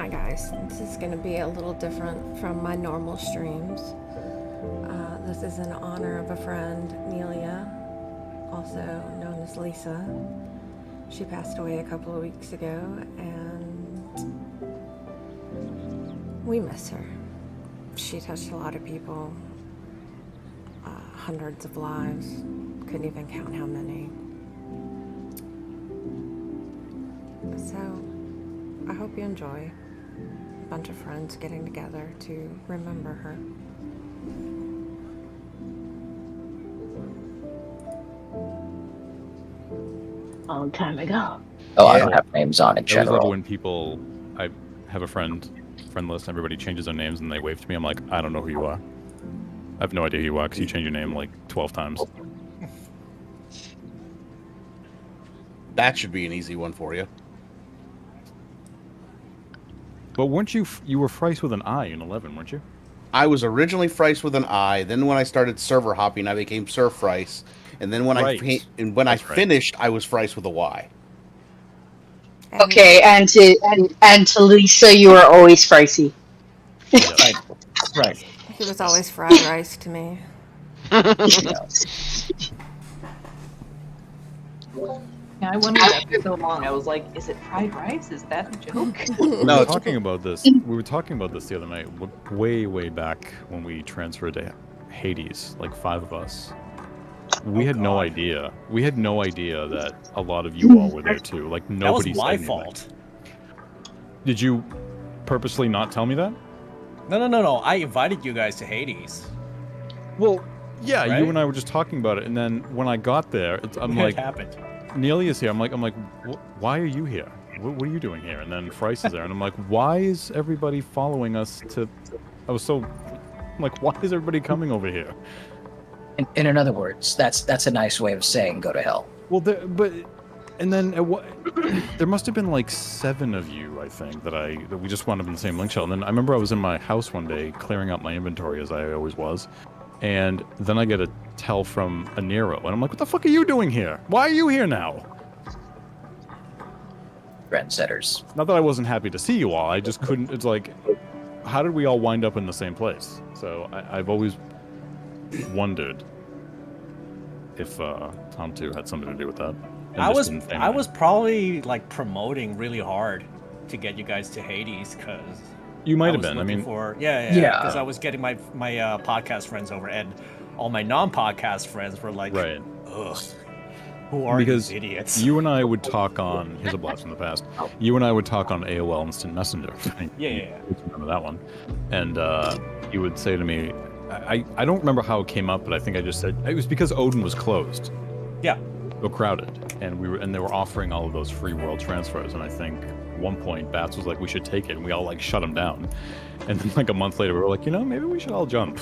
Hi guys, this is going to be a little different from my normal streams. This is in honor of a friend, Neelia, also known as Lisa. She passed away a couple of weeks ago, and we miss her. She touched a lot of people, hundreds of lives, couldn't even count how many. So, I hope you enjoy a bunch of friends getting together to remember her. Long time ago. Oh, I don't have names on in I always love general. when people, I have a friend list, everybody changes their names and they wave to me. I'm like, I don't know who you are. I have no idea who you are because you change your name like 12 times. That should be an easy one for you. But weren't you were Frice with an I in 11, weren't you? I was originally Frice with an I. Then when I started server hopping, I became Sir Frice. And then when I finished, I was Frice with a Y. Okay, and to Lisa, you were always Fricey. Right. He was always fried rice to me. Yeah, I wondered that for so long. I was like, is it fried rice? Is that a joke? We were talking about this. We were talking about this the other night, way back when we transferred to Hades, like 5 of us. We had no idea. We had no idea that a lot of you all were there too. Like nobody. That was my said fault. Did you purposely not tell me that? No. I invited you guys to Hades. Well, yeah, Right? you and I were just talking about it, and then when I got there, I'm like, What happened? Neelia's here. I'm like, why are you here? What are you doing here? And then Frice is there, and I'm like, why is everybody following us to? I was so, like, why is everybody coming over here? In other words, that's a nice way of saying go to hell. Well, and then there must have been like 7 of you, I think, that we just wound up in the same link shell. And then I remember I was in my house one day clearing out my inventory as I always was, and then I get a tell from a Nero, and I'm like, what the fuck are you doing here? Why are you here now? Trendsetters. Not that I wasn't happy to see you all, I just couldn't. It's like, how did we all wind up in the same place? So I've always wondered if Tom 2 had something to do with that. I was probably like promoting really hard to get you guys to Hades because you might have been. I mean, yeah, because I was getting my podcast friends over, and all my non-podcast friends were like, right. Ugh, who are these idiots? You and I would talk on. Here's a blast from the past. You and I would talk on AOL Instant Messenger. Yeah. Remember that one? And you would say to me, I don't remember how it came up, but I think I just said it was because Odin was closed. Yeah. So crowded, and they were offering all of those free world transfers, and I think at one point Bats was like, we should take it, and we all like shut him down. And then like a month later, we were like, maybe we should all jump.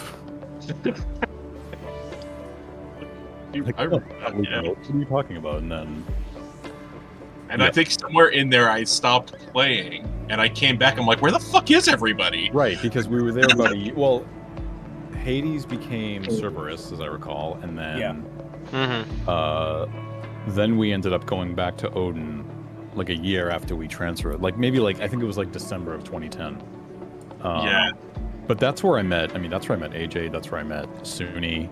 Like, what are you talking about? And then. And I think somewhere in there I stopped playing, and I came back. I'm like, where the fuck is everybody? Right, because we were there about a year. Well, Hades became Cerberus, as I recall, and then then we ended up going back to Odin like a year after we transferred. Like maybe like I think it was like December of 2010. Yeah. But that's where I met. I mean, that's where I met AJ. That's where I met Suni.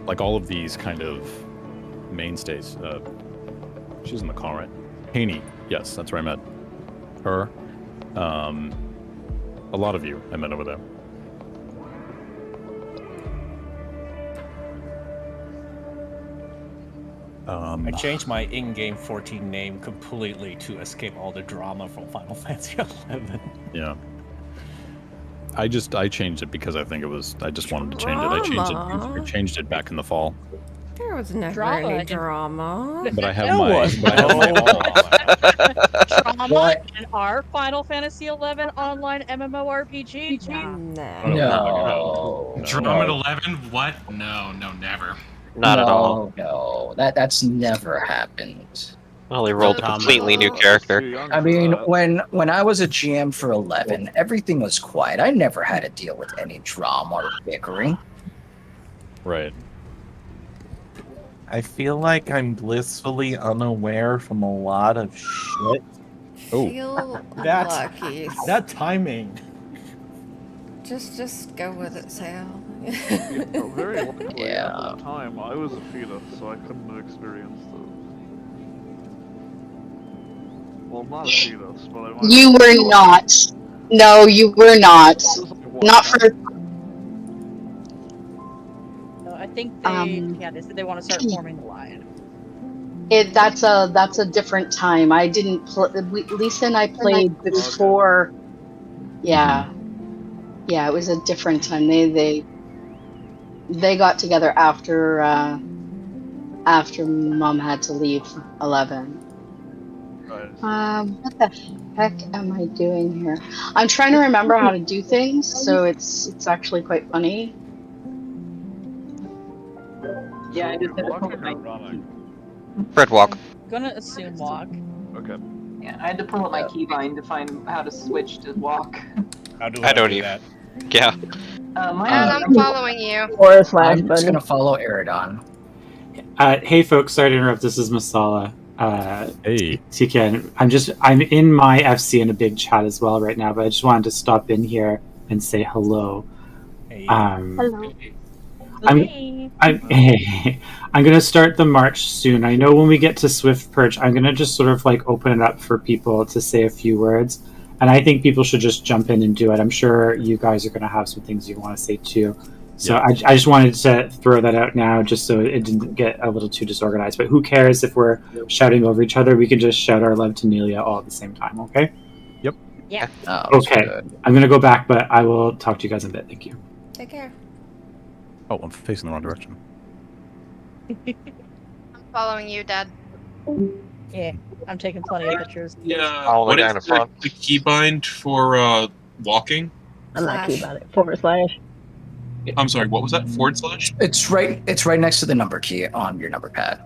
Like all of these kind of mainstays. She's in the call, right? Haney. Yes, that's where I met her. A lot of you I met over there. I changed my in-game 14 name completely to escape all the drama from Final Fantasy 11. Yeah. I changed it because I think it was. I just wanted to change it. I changed it back in the fall. There was never any drama. But I have my Drama in our Final Fantasy 11 online MMORPG? No. Drama at 11? What? No, never. Not at all. No, that's never happened. Well, they rolled a completely new character. I mean, when I was a GM for 11, everything was quiet. I never had to deal with any drama or bickering. Right. I feel like I'm blissfully unaware from a lot of shit Oh. Feel That lucky. that timing. Just go with it, Sal. Very luckily, Yeah. at the time, I was a fetus, so I couldn't have experienced those. Well, not a fetus, but I might. You were not. No, you were not. Not for. No, I think they they said they want to start Hmm. forming the line. That's a different time. I didn't. Lisa and I played before. Yeah, yeah. It was a different time. They got together after Mom had to leave 11. What the heck am I doing here? I'm trying to remember how to do things, so it's actually quite funny. Yeah, I just had to pull up my Fred walk. Gonna assume walk. Okay. yeah, I had to pull up my keybind to find how to switch to walk. How do I don't do even. that? Yeah. I'm following you. I'm just gonna follow Eridon. Hey folks, sorry to interrupt. This is Masala. Hey. TK. I'm in my FC in a big chat as well right now, but I just wanted to stop in here and say hello. Hey. Hello. I'm gonna start the march soon. I know when we get to Swift Perch, I'm gonna just sort of like open it up for people to say a few words, and I think people should just jump in and do it. I'm sure you guys are gonna have some things you want to say too. So Yeah. I just wanted to throw that out now, just so it didn't get a little too disorganized. But who cares if we're shouting over each other? We can just shout our love to Neelia all at the same time. Okay. Yep. Yeah. Okay. I'm gonna go back, but I will talk to you guys in a bit. Thank you. Take care. Oh, I'm facing the wrong direction. I'm following you, Dad. Yeah, I'm taking plenty of pictures. Yeah. All the What way is down the front. the keybind for walking? I'm not key Slash. about it. / I'm sorry. What was that? / It's right next to the number key on your number pad.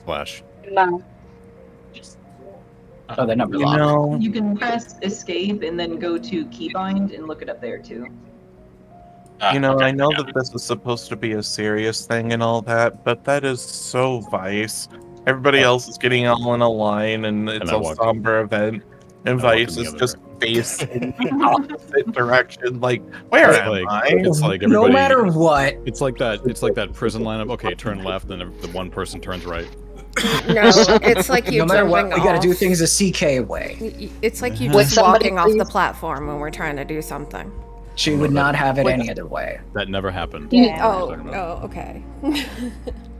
Flash. No. Oh, the number lock. You can press escape and then go to keybind and look it up there too. I know that this is supposed to be a serious thing and all that, but that is so Vice. Everybody else is getting all in a line, and it's I a walk- somber event, and I walk in Vice the is other just facing the opposite direction. Like, where It's am like, I? it's like No everybody. matter what. It's like that prison lineup. Okay, turn left, then the one person turns right. No, it's like you No matter what, jumping we gotta do off. things a CK way. It's like you Would just somebody walking off the please- platform when we're trying to do something. She would not have it any other way. That never happened. Oh, okay.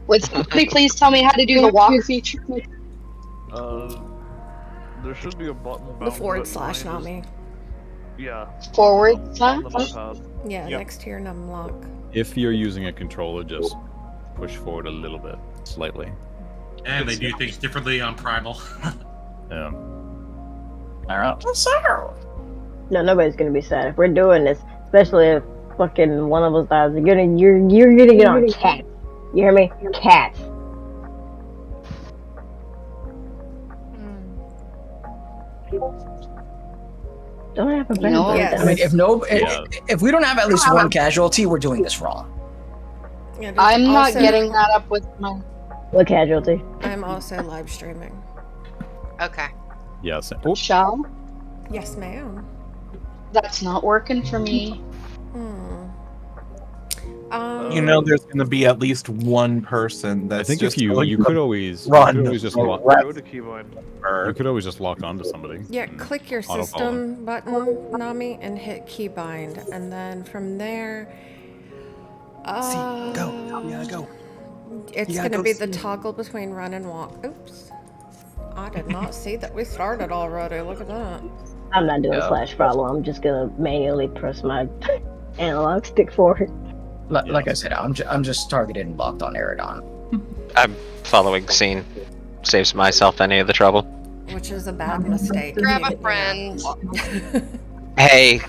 Would somebody please tell me how to do the walk feature? There should be a button. The /, not me. Yeah. Forward On slash? the notepad. Yeah, Yep. next to your num lock. If you're using a controller, just push forward a little bit, slightly. And they do things differently on Primal. Yeah. All right. No, nobody's gonna be sad if we're doing this, especially if fucking one of us dies. You're gonna get on cats. You hear me? Cats. Don't have a better know, yes. I mean, if we don't have at least one casualty, we're doing this wrong. Yeah, I'm not also- getting that up with my. What casualty? I'm also live streaming. Okay. Yes. Shall? Yes, ma'am. That's not working for me. There's going to be at least one person that's. I think just if you going you to could always run. you could always just lock. Go to keybind. You could always just lock onto somebody. Yeah, click your auto-follow. system button, Nami, and hit keybind, and then from there. Go. Yeah, go. It's You gotta gonna go be the see. toggle between run and walk. Oops. I did not see that we started already. Look at that. I'm not doing Yeah. / follow. I'm just gonna manually press my analog stick forward. Like I said, I'm just targeted and locked on Eridon. I'm following scene. Saves myself any of the trouble. Which is a bad mistake. Grab a friend. Hey,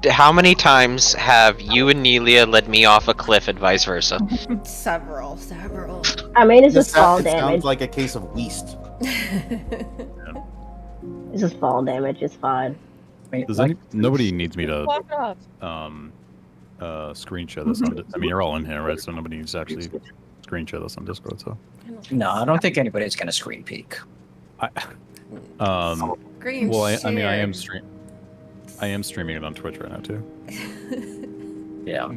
how many times have you and Neelia led me off a cliff and vice versa? Several. I mean, it's just This fall it damage. sounds like a case of Weast. It's just fall damage. It's fine. Nobody needs me to Walk off. screen share this. I mean, you're all in here, right? So nobody needs to actually screen share this on Discord. So No, I don't think anybody's gonna screen peek. Green well, I mean, I shared. am streaming it on Twitch right now too. Yeah.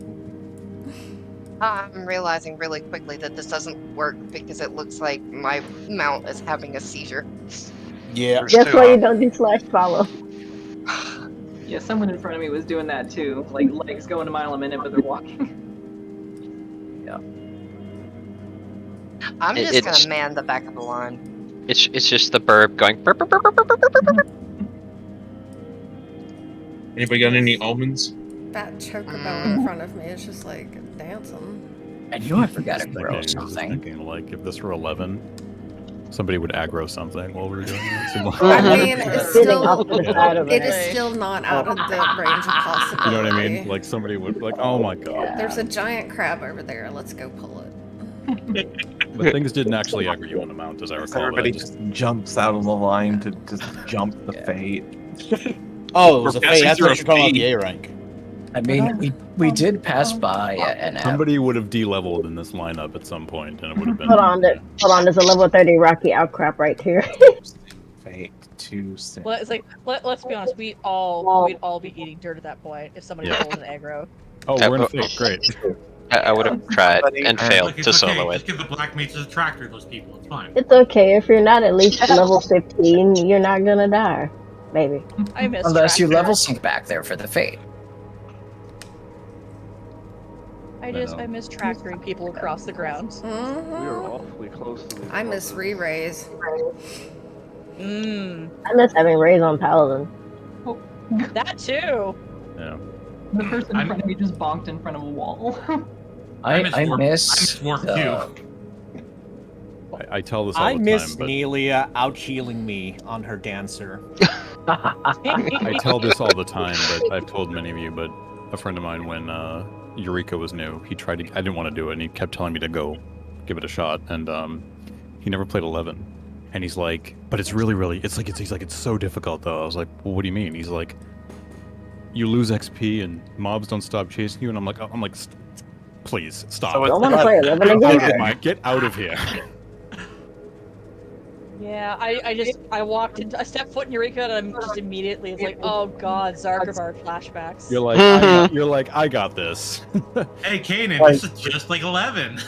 I'm realizing really quickly that this doesn't work because it looks like my mount is having a seizure. Yeah. That's why you don't do /follow. Yeah, someone in front of me was doing that too. Like legs going a mile a minute, but they're walking. Yeah. I'm just gonna man the back of the line. It's just the burp going burp burp burp burp burp burp burp burp. Anybody got any almonds? That chocobo in front of me is just like dancing. I knew I forgot to I grow was just something. thinking, like, if this were 11, somebody would aggro something while we were doing it. I mean, it's Sitting off still, to the side over it is there. still not out of the range of possibility. You know what I mean? Like, somebody would be like, oh my god. There's a giant crab over there. Let's go pull it. But things didn't actually aggro you on the mount, as I recall. Everybody but I just just jumps out of the line to just jump the fate. Oh, it was a We're fate. That's passing what you're talking about through the A rank. I mean, we did pass by an F. somebody would have de-leveled in this lineup at some point, and it would have been. Hold on, there's a level 30 Rocky outcrop right here. Fate 2 6. Well, it's like let's be honest, we'd all be eating dirt at that point if somebody Yeah. pulled an aggro. Oh, we're in fate. Great. I would have tried and failed Look, it's to okay. solo Just it. give the black mages a tractor. Those people. It's fine. It's okay if you're not at least level 15, you're not gonna die. Maybe. I miss Unless you tractor. level sync back there for the fate. I miss tractoring people across the grounds. We are awfully close to the I miss re-raise. I miss having rays on Paladin. That too. Yeah. The person in front of me just bonked in front of a wall. I I miss miss warp the- I tell this all I the miss time, but Neelia out healing me on her dancer. I tell this all the time, but I've told many of you, but a friend of mine, when Eureka was new, he tried to, I didn't want to do it, and he kept telling me to go give it a shot, and he never played 11. And he's like, but it's really, he's like, it's so difficult though. I was like, well, what do you mean? He's like, you lose XP and mobs don't stop chasing you, and I'm like, please, stop. So I want to play 11 again. Get out of here. Yeah, I walked into, I stepped foot in Eureka and I'm just immediately, it's like, oh god, Zargavar flashbacks. You're like, I got this. Hey, Kanan, Like- this is just like 11.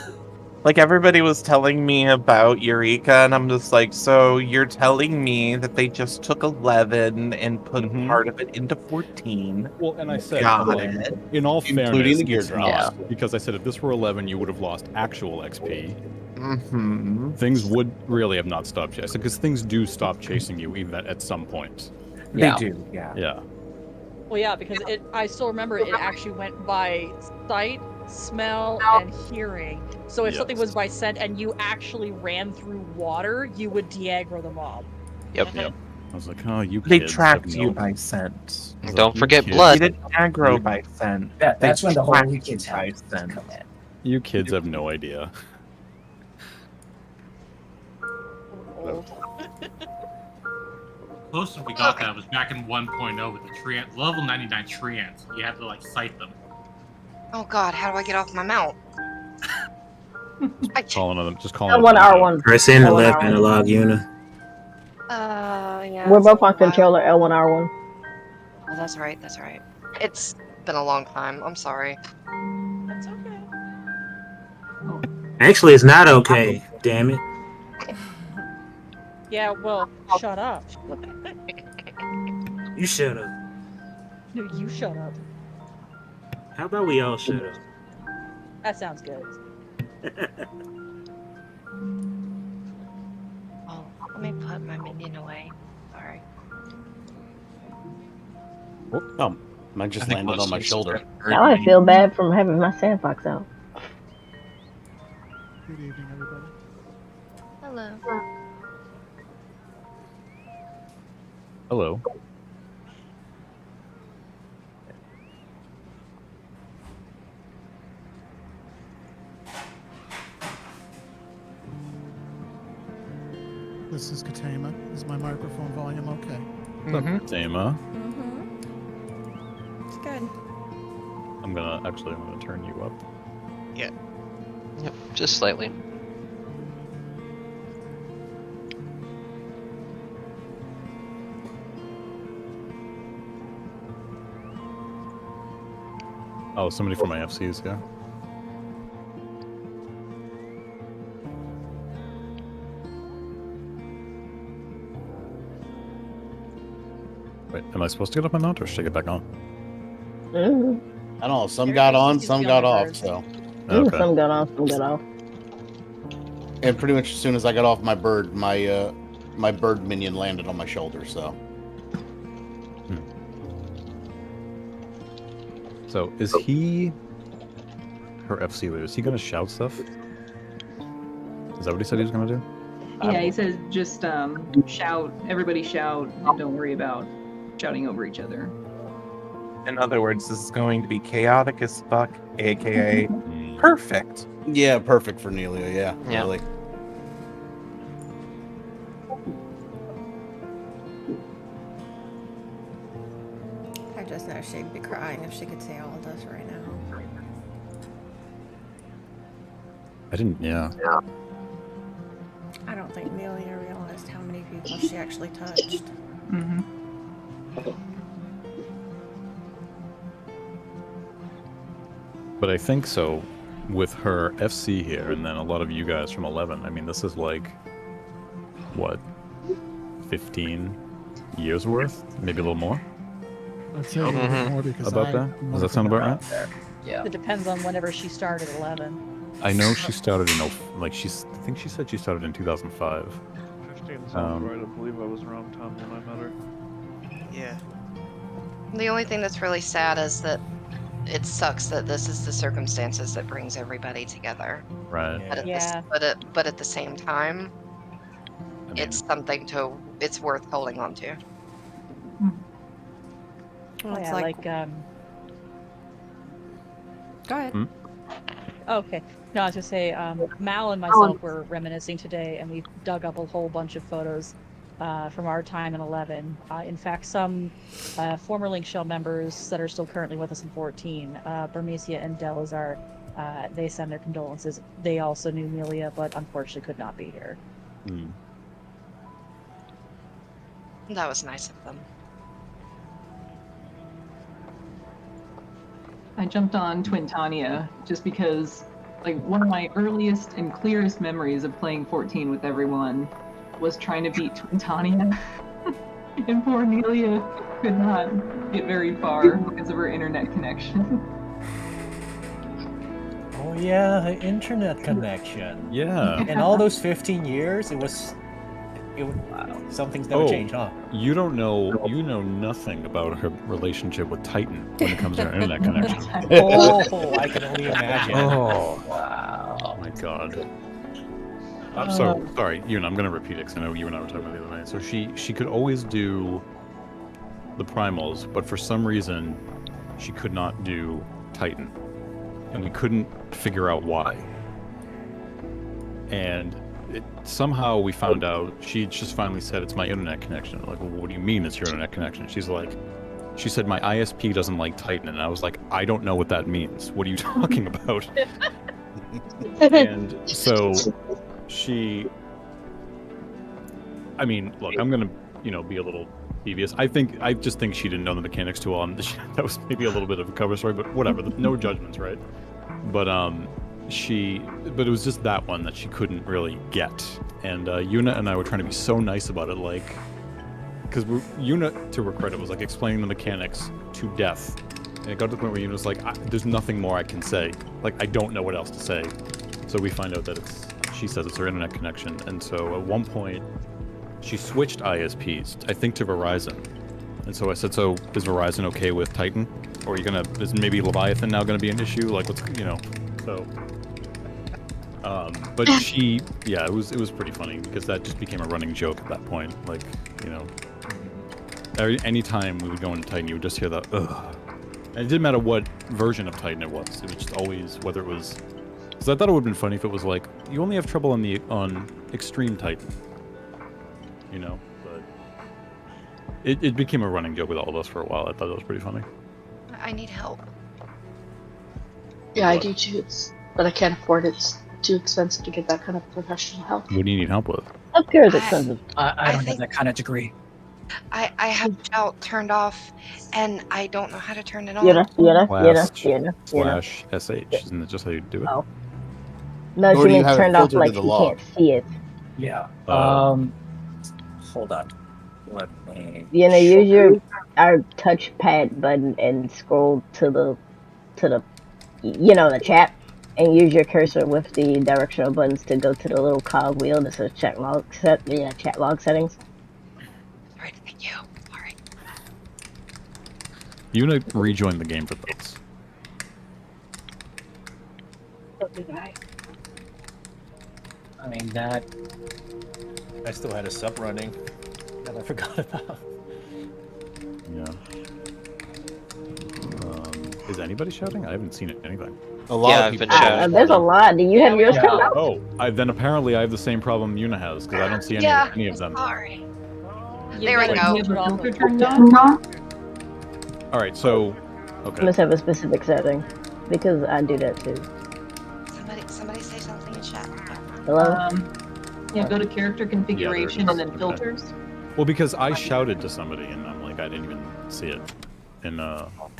Like, everybody was telling me about Eureka, and I'm just like, so you're telling me that they just took 11 and put part of it into 14? Well, and I said, Got like, it. in all Including fairness, the gear it's drops. not, because I said if this were 11, you would have lost actual XP. Mm-hmm. Things would really have not stopped chasing, because things do stop chasing you even at some point. They do, yeah. Yeah. Well, yeah, because I still remember it actually went by sight, smell, and hearing. So if something was by scent and you actually ran through water, you would de-aggro the mob. Yep. I was like, oh, you They kids tracked have you no- by scent. I was Don't like, you forget kids- blood. You didn't aggro by scent. That's They when the whole tracked weekend's you by help scent. come in. You kids have no idea. Closest we got that was back in 1.0 with the tree level 99 tree ants. You had to like sight them. Oh god, how do I get off my mount? Calling them, just calling L1 R1. Press in the left L1 R1. analog unit. Yeah. We're both on controller L1 R1. Oh, that's right, that's right. It's been a long time. I'm sorry. That's okay. Actually, it's not okay. Damn it. Yeah, well, shut up. You shut up. No, you shut up. How about we all shut up? That sounds good. Oh, let me put my minion away. Sorry. Oh, mine just landed on my shoulder. Now I feel bad from having my sandbox out. Good evening, everybody. Hello. Hello. This is Katama. Is my microphone volume okay? Tama. It's good. I'm gonna turn you up. Yeah. Yep, just slightly. Oh, somebody from my FCs, yeah. Wait, am I supposed to get off my mount or should I get back on? I don't know. Some got on, some got off. So. Okay. Some got on, some got off. And pretty much as soon as I got off my bird, my bird minion landed on my shoulder. So. So is he her FC leader? Is he gonna shout stuff? Is that what he said he was gonna do? Yeah, he says just shout, everybody shout, and don't worry about shouting over each other. In other words, this is going to be chaotic as fuck, aka perfect. Yeah, perfect for Neelia. Yeah, Yeah. really. I just know she'd be crying if she could see all of this right now. I didn't. Yeah. I don't think Neelia realized how many people she actually touched. Mm-hmm. But I think so with her FC here, and then a lot of you guys from 11. I mean, this is like what, 15 years worth, maybe a little more. I'd say a little bit more because About that? Does that sound about right? Yeah. It depends on whenever she started 11. I know she started in I think she said she started in 2005. 15 sounds right. I believe I was around 10 when I met her. Yeah. The only thing that's really sad is that it sucks that this is the circumstances that brings everybody together. Right. But at, Yeah. but at the same time, it's something it's worth holding on to. Well, Oh, it's yeah, like- Go ahead. Hmm? Okay. No, I was gonna say, Mal and myself were reminiscing today, and we dug up a whole bunch of photos from our time in 11. In fact, some former Link Shell members that are still currently with us in 14, Bermesia and Delazar, they send their condolences. They also knew Neelia, but unfortunately could not be here. That was nice of them. I jumped on Twintania just because, like, one of my earliest and clearest memories of playing 14 with everyone was trying to beat Twintania. And poor Neelia could not get very far because of her internet connection. Oh yeah, her internet connection. Yeah. In all those 15 years, some things never changed, huh? You don't know. You know nothing about her relationship with Titan when it comes to her internet connection. Oh, I can only imagine. Oh, wow. Oh my god. I'm sorry, Ewan, I'm going to repeat it because I know you and I were talking about the other night. So she could always do the primals, but for some reason she could not do Titan. And we couldn't figure out why. And somehow we found out, she just finally said, it's my internet connection. Like, well, what do you mean it's your internet connection? She said, my ISP doesn't like Titan. And I was like, I don't know what that means. What are you talking about? And so I mean, look, I'm going to, be a little devious. I just think she didn't know the mechanics too well. And that was maybe a little bit of a cover story, but whatever. No judgments, right? But, but it was just that one that she couldn't really get. And Yuna and I were trying to be so nice about it, like, because Yuna, to her credit, was like explaining the mechanics to death. And it got to the point where Yuna was like, there's nothing more I can say. Like, I don't know what else to say. So we find out that she says it's her internet connection. And so at one point, she switched ISPs, I think to Verizon. And so I said, so is Verizon okay with Titan? Or is maybe Leviathan now gonna be an issue? Like, what's, so. But it was pretty funny because that just became a running joke at that point. Like, anytime we would go into Titan, you would just hear that, ugh. And it didn't matter what version of Titan it was. It was just always, whether it was, because I thought it would have been funny if it was like, you only have trouble on Extreme Titan. But it became a running joke with all of us for a while. I thought that was pretty funny. I need help. Yeah, I do too. But I can't afford it. It's too expensive to get that kind of professional help. What do you need help with? Healthcare is expensive. I don't have that kind of degree. I have shout turned off, and I don't know how to turn it on. Slash sh. Isn't that just how you do it? Oh. No, Or she do you means have it turned off filtered like to the she log? can't see it. Yeah. Hold on. Let me. Use your our touchpad button and scroll to the the chat, and use your cursor with the directional buttons to go to the little cog wheel that says chat log settings. Alright, thank you. Alright. You want to rejoin the game for those. I mean that. I still had a sub running that I forgot about. Yeah. Is anybody shouting? I haven't seen anything. A lot of people. There's a lot. Do you have yours turned off? Oh, then apparently I have the same problem Yuna has because I don't see any of them. Sorry. You There we gotta go. turn it off. All right, so okay. You must have a specific setting, because I do that too. Somebody say something in chat. Hello. Yeah, go to character configuration and then filters. Well, because I shouted to somebody and I'm like I didn't even see it in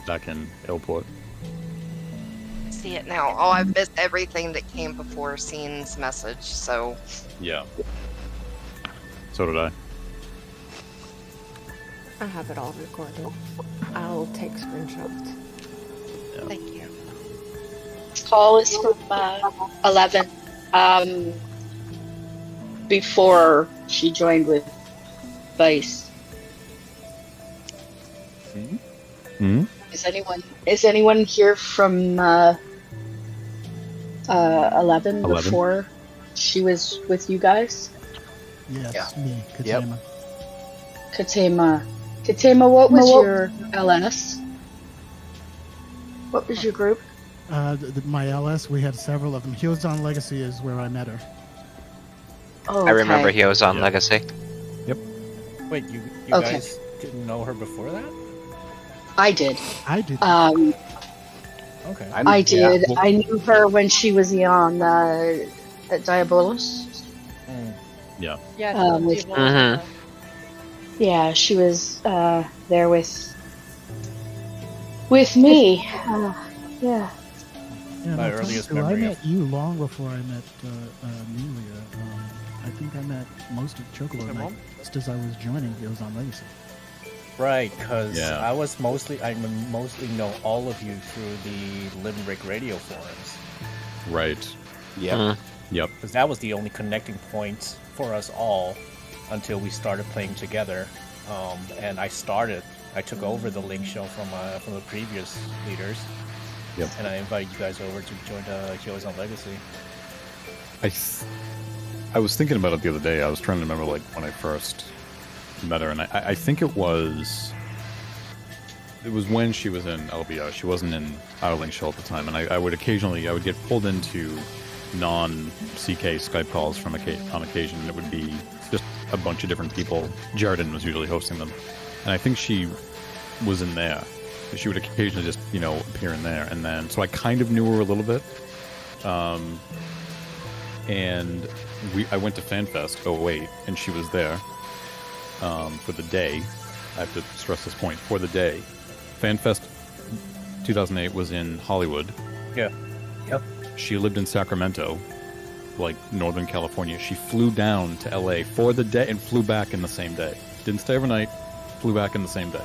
back in airport. See it now. Oh, I've missed everything that came before Scene's message, so. Yeah. So did I. I have it all recorded. I'll take screenshots. Yeah. Thank you. This call is from 11. Before she joined with Vice. Hmm? Is anyone here from 11 before she was with you guys? Yes, me, Katema. Katema, what was your LS? What was your group? My LS, we had several of them. Heels on Legacy is where I met her. Oh, I remember he was on Legacy. Yep. Wait, you Okay. guys didn't know her before that? I did. Okay. I did. I knew her when she was on at Diabolus. Yeah. Yeah. Yeah, she was there with me. Yeah. Yeah, My no, earliest Francisco, memory I of- met you long before I met Neelia. I think I met most of Chocobo like, just as I was joining. It was on Legacy. Right, because Yeah. I mostly know all of you through the Limerick radio forums. Right. Yeah. Yep. Because that was the only connecting point for us all until we started playing together. And I took over the Link show from the previous leaders. Yep. And I invited you guys over to join Heroes on Legacy. I was thinking about it the other day. I was trying to remember like when I first met her, and I think it was when she was in LBR. She wasn't in our Link show at the time, and I would get pulled into non-CK Skype calls on occasion, and it would be just a bunch of different people. Jaredin was usually hosting them, and I think she was in there. She would occasionally just, appear in there, and then so I kind of knew her a little bit. And I went to FanFest 08, and she was there for the day. I have to stress this point, for the day. FanFest 2008 was in Hollywood. Yeah. Yep. She lived in Sacramento, like Northern California. She flew down to LA for the day and flew back in the same day. Didn't stay overnight, flew back in the same day.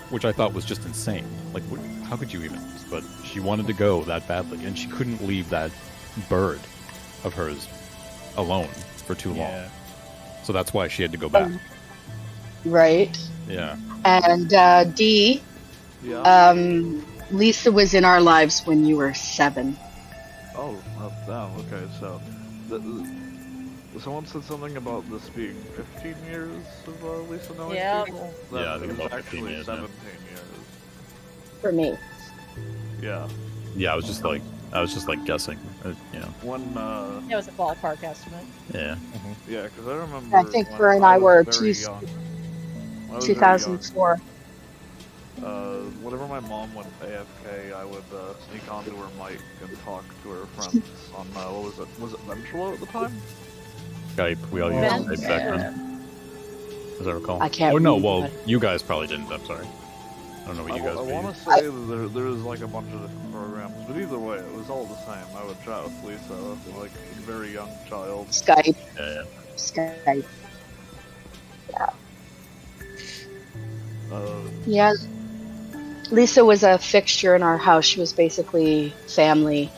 Which I thought was just insane. Like, how could you even? But she wanted to go that badly, and she couldn't leave that bird of hers alone for too long. So that's why she had to go back. Right. Yeah. And D. Lisa was in our lives when you were 7. Oh, okay. So, someone said something about this being 15 years of Lisa knowing people. Yeah, I think It was about 15 actually years, 17 years. For me. Yeah. Yeah, I was just like guessing. When It was a ballpark estimate. Yeah. yeah, because I remember. I think when her and I were was very young. When I was very young, 2004. Whenever my mom went AFK, I would sneak onto her mic and talk to her friends on what was it? Was it Ventrilo at the time? Skype. We all used Skype back then. as I recall. I can't Oh no, remember. well, you guys probably didn't. I'm sorry. I don't know what you guys. I do. want to say that there was like a bunch of different programs, but either way, it was all the same. I would chat with Lisa, like a very young child. Skype. Yeah. Skype. Uh, Yeah. Lisa was a fixture in our house. She was basically family.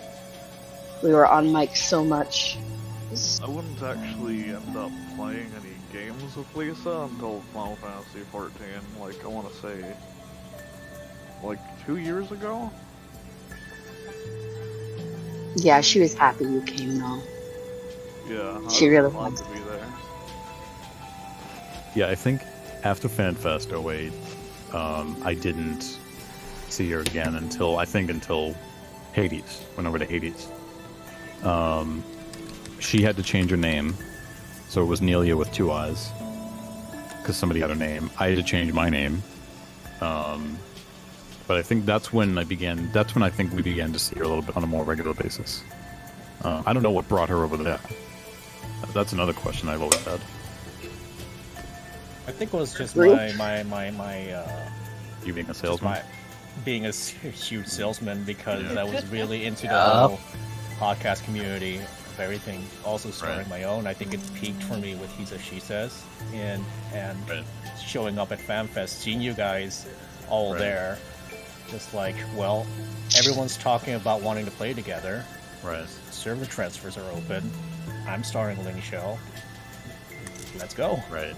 We were on mic so much. I wouldn't actually end up playing any games with Lisa until Final Fantasy 14. Like, I want to say, like 2 years ago? Yeah, she was happy you came though. Yeah, I She was really glad was. to be there. Yeah, I think after FanFest 08, I didn't see her again until Hades. Went over to Hades. She had to change her name, so it was Neelia with 2 eyes, because somebody had her name. I had to change my name. But I think that's when I think we began to see her a little bit on a more regular basis. I don't know what brought her over there. That's another question I've always had. I think it was just Really? you being a salesman? Being a huge salesman, because I was really into the Yeah. whole podcast community of everything. Also starting my own. I think it peaked for me with He Says, She Says, and showing up at FanFest, seeing you guys all there. Just like, well, everyone's talking about wanting to play together. Right. Server transfers are open. I'm starting a Ling Show. Let's go. Right.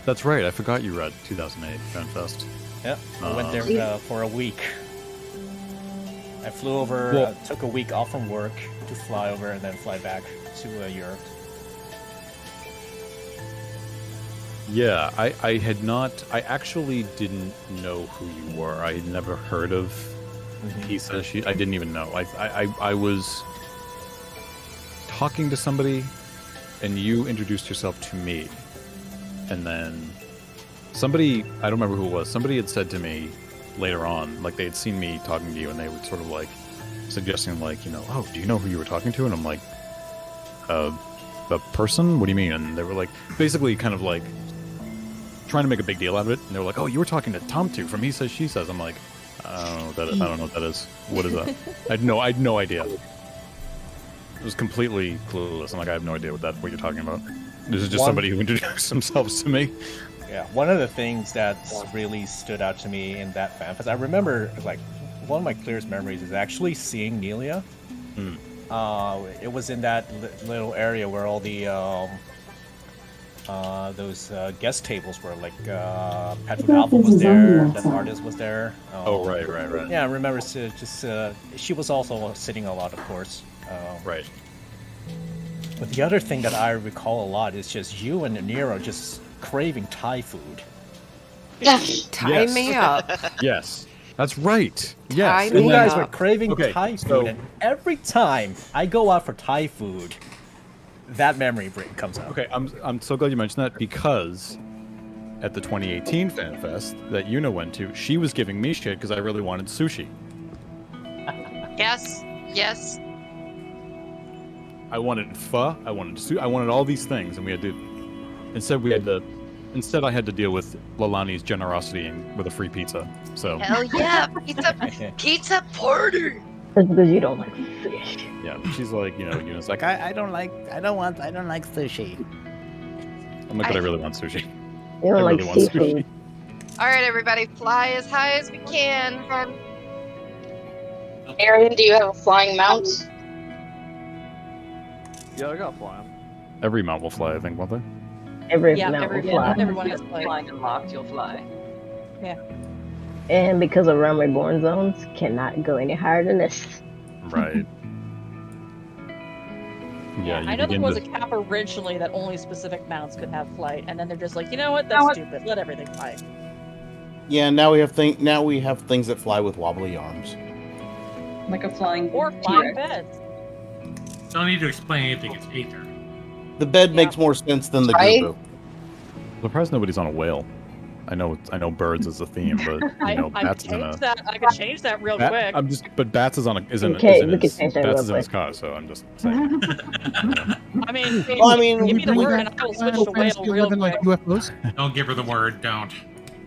That's right. I forgot you were at 2008 FanFest. Yeah, I went there for a week. I flew over, took a week off from work to fly over and then fly back to Europe. Yeah, I had not. I actually didn't know who you were. I had never heard of He Says She. I didn't even know. I was talking to somebody, and you introduced yourself to me, and then somebody, I don't remember who it was. Somebody had said to me later on, like they had seen me talking to you, and they were sort of like suggesting, like, you know, oh, do you know who you were talking to? And I'm like, the person? What do you mean? And they were like, basically, kind of like trying to make a big deal out of it. And they were like, oh, you were talking to Tomtu from He Says, She Says. I'm like, I don't know what that is. I don't know what that is. What is that? I had no idea. It was completely clueless. I'm like, I have no idea what you're talking about. This is just somebody who introduced themselves to me. Yeah, one of the things that really stood out to me in that FanFest, I remember, like, one of my clearest memories is actually seeing Neelia. It was in that little area where all the those guest tables were, like Patrick Alpha was there, that artist was there. Oh, right. Yeah, I remember she was also sitting a lot, of course. Right. But the other thing that I recall a lot is just you and Nero just craving Thai food. Tie me up. Yes, that's right. Yes, You guys were craving Thai food, and every time I go out for Thai food, that memory comes up. Okay, I'm so glad you mentioned that, because at the 2018 FanFest that Yuna went to, she was giving me shit because I really wanted sushi. Yes. I wanted pho, I wanted all these things, and we had to. Instead, I had to deal with Lalani's generosity and with a free pizza. So. Hell yeah, pizza party. That's because you don't like fish. Yeah, she's like, you know, Yuna's like, I don't like sushi. I'm like, but I really want sushi. You don't I like really want seafood. sushi. All right, everybody, fly as high as we can. Aaron, do you have a flying mount? Yeah, I got flying. Every mount will fly, I think, won't they? Every Yeah, mount will Everyone fly. has flying unlocked, you'll fly. Yeah. And because of Realm Reborn zones, cannot go any higher than this. Right. Yeah, I know there was a cap originally that only specific mounts could have flight, and then they're just like, you know what, that's stupid. Let everything fly. Yeah, now we have things that fly with wobbly arms. Like a flying or flying beds. Don't need to explain anything. It's Aether. The bed makes more sense than the Right? goo. I'm surprised nobody's on a whale. I know birds is a theme, but bats is in a. I could change that real quick. But bats is on a is in, Okay, is in we can his, change that bats real is in his quick. car, so I'm just saying. I mean, Well, I mean, give me the we- word and I will switch to whale real quick. UFOs? Don't give her the word. Don't.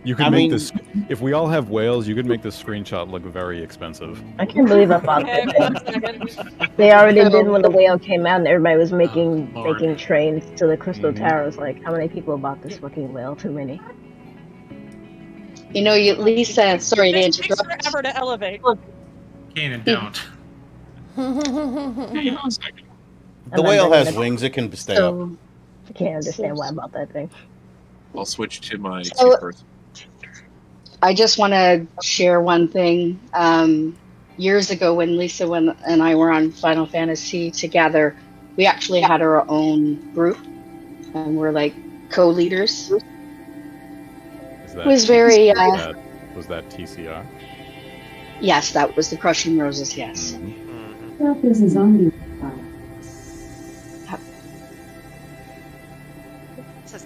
You could I make mean- this. If we all have whales, you could make this screenshot look very expensive. I can't believe I bought Okay, that one thing. second. They already did when the whale came out and everybody was making Lord. making trains to the Crystal Mhm. Tower. It's like, how many people bought this fucking whale? Too many. You know, Lisa, sorry to It takes interrupt. forever to elevate. Kanan, don't. Hang on a second. The whale has wings; it can stay up. So, I can't understand why I bought that thing. I'll switch to my So- two-person. I just want to share one thing. Years ago, when Lisa and I were on Final Fantasy together, we actually had our own group, and we're like co-leaders. Is that, It was very. was that TCR? Yes, that was the Crushing Roses. Yes. This is on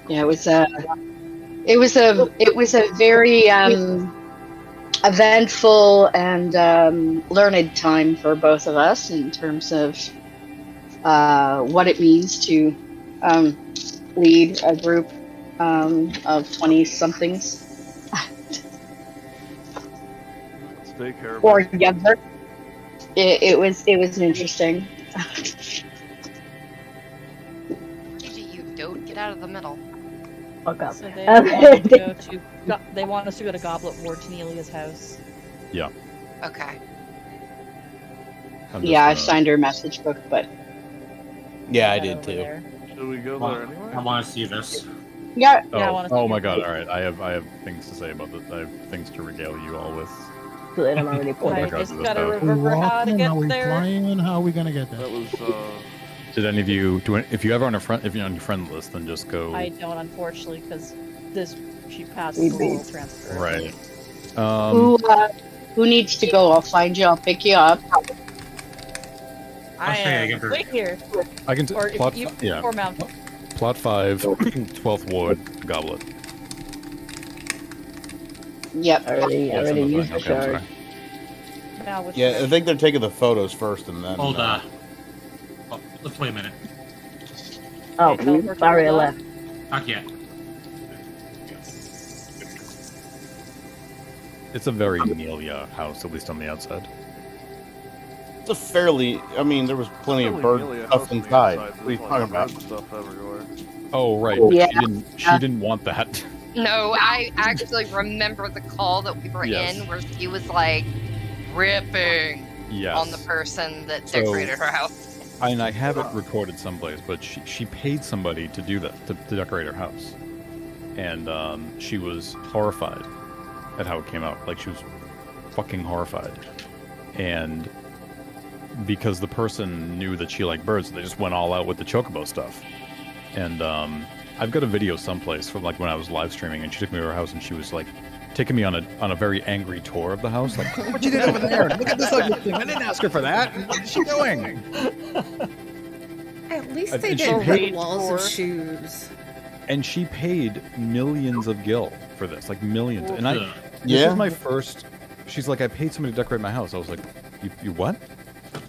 Yeah, it was a very eventful and learned time for both of us in terms of what it means to lead a group of 20-somethings Stay careful. or younger. It was interesting. Gigi, you don't get out of the middle. Fuck up. So they want us to go to Goblet Ward to Neelia's house. Yeah. Okay. Yeah, I signed her message book, but Yeah, I Head did over too. there. Should we go Well, there anyway? I want to see this. yeah. Oh, Yeah, I wanna oh see my it. god! All right, I have things to say about this. I have things to regale you all with. So then I'm already pulled my up. God, Just this gotta house. remember how to Walking? get Are we there. flying? How are we gonna get there? That was Did any of you do? If you ever on a friend, if you're on your friend list, then just go. I don't, unfortunately, because she passed We the beat. oral transfer. Right. Who needs to go? I'll find you. I'll pick you up. I Okay, I am get her. right here. I can Or plot. if you Yeah. or Mount. Plot 5, 12th Ward, Goblet. Yep. I already Yes, used I'm the okay, I'm shard. sorry. Now which Yeah, I direction? think they're taking the photos first, and then. Hold oh, let's wait a minute. Oh, Okay, teleport sorry, I to the left. Not yet. It's a very Neelia house, at least on the outside. It's a fairly. I mean, there was plenty of bird stuff inside. What are you talking about? Stuff everywhere. Oh right, Yeah. she didn't want that. No, I actually remember the call that we were Yes. in where she was like ripping Yes. on the person that So- decorated her house. And I have it recorded someplace, but she paid somebody to do that, to decorate her house. And she was horrified at how it came out. Like, she was fucking horrified. And because the person knew that she liked birds, they just went all out with the chocobo stuff. And I've got a video someplace from like when I was live streaming, and she took me to her house, and she was like taking me on a very angry tour of the house. Like, what you did over there? Look at this ugly thing. I didn't ask her for that. What is she doing? At least And they she didn't paid- put walls of shoes. And she paid millions of gil for this, like millions. And Ugh. this Yeah. was my first. She's like, I paid somebody to decorate my house. I was like, you what?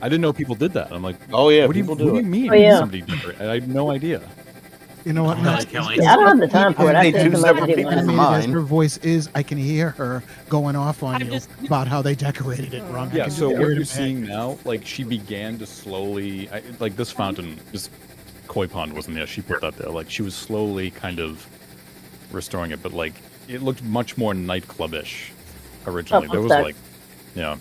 I didn't know people did that. I'm like, Oh yeah, what do you, people what do you it. mean? Oh, yeah. Somebody decorate? I had no idea. You know what? Kelly, Kelly. Yeah, I don't have the time for it. I They said do somebody separate didn't people want for to. mine. As her voice is, I can hear her going off on I'm you just- about how they decorated it wrong. I Yeah, can so hear what it you're in my head. seeing now, like, she began to slowly, like, this fountain, this koi pond wasn't there, she put that there, like, she was slowly kind of restoring it, but, like, it looked much more nightclub-ish originally. Oh, There was, okay. like, yeah,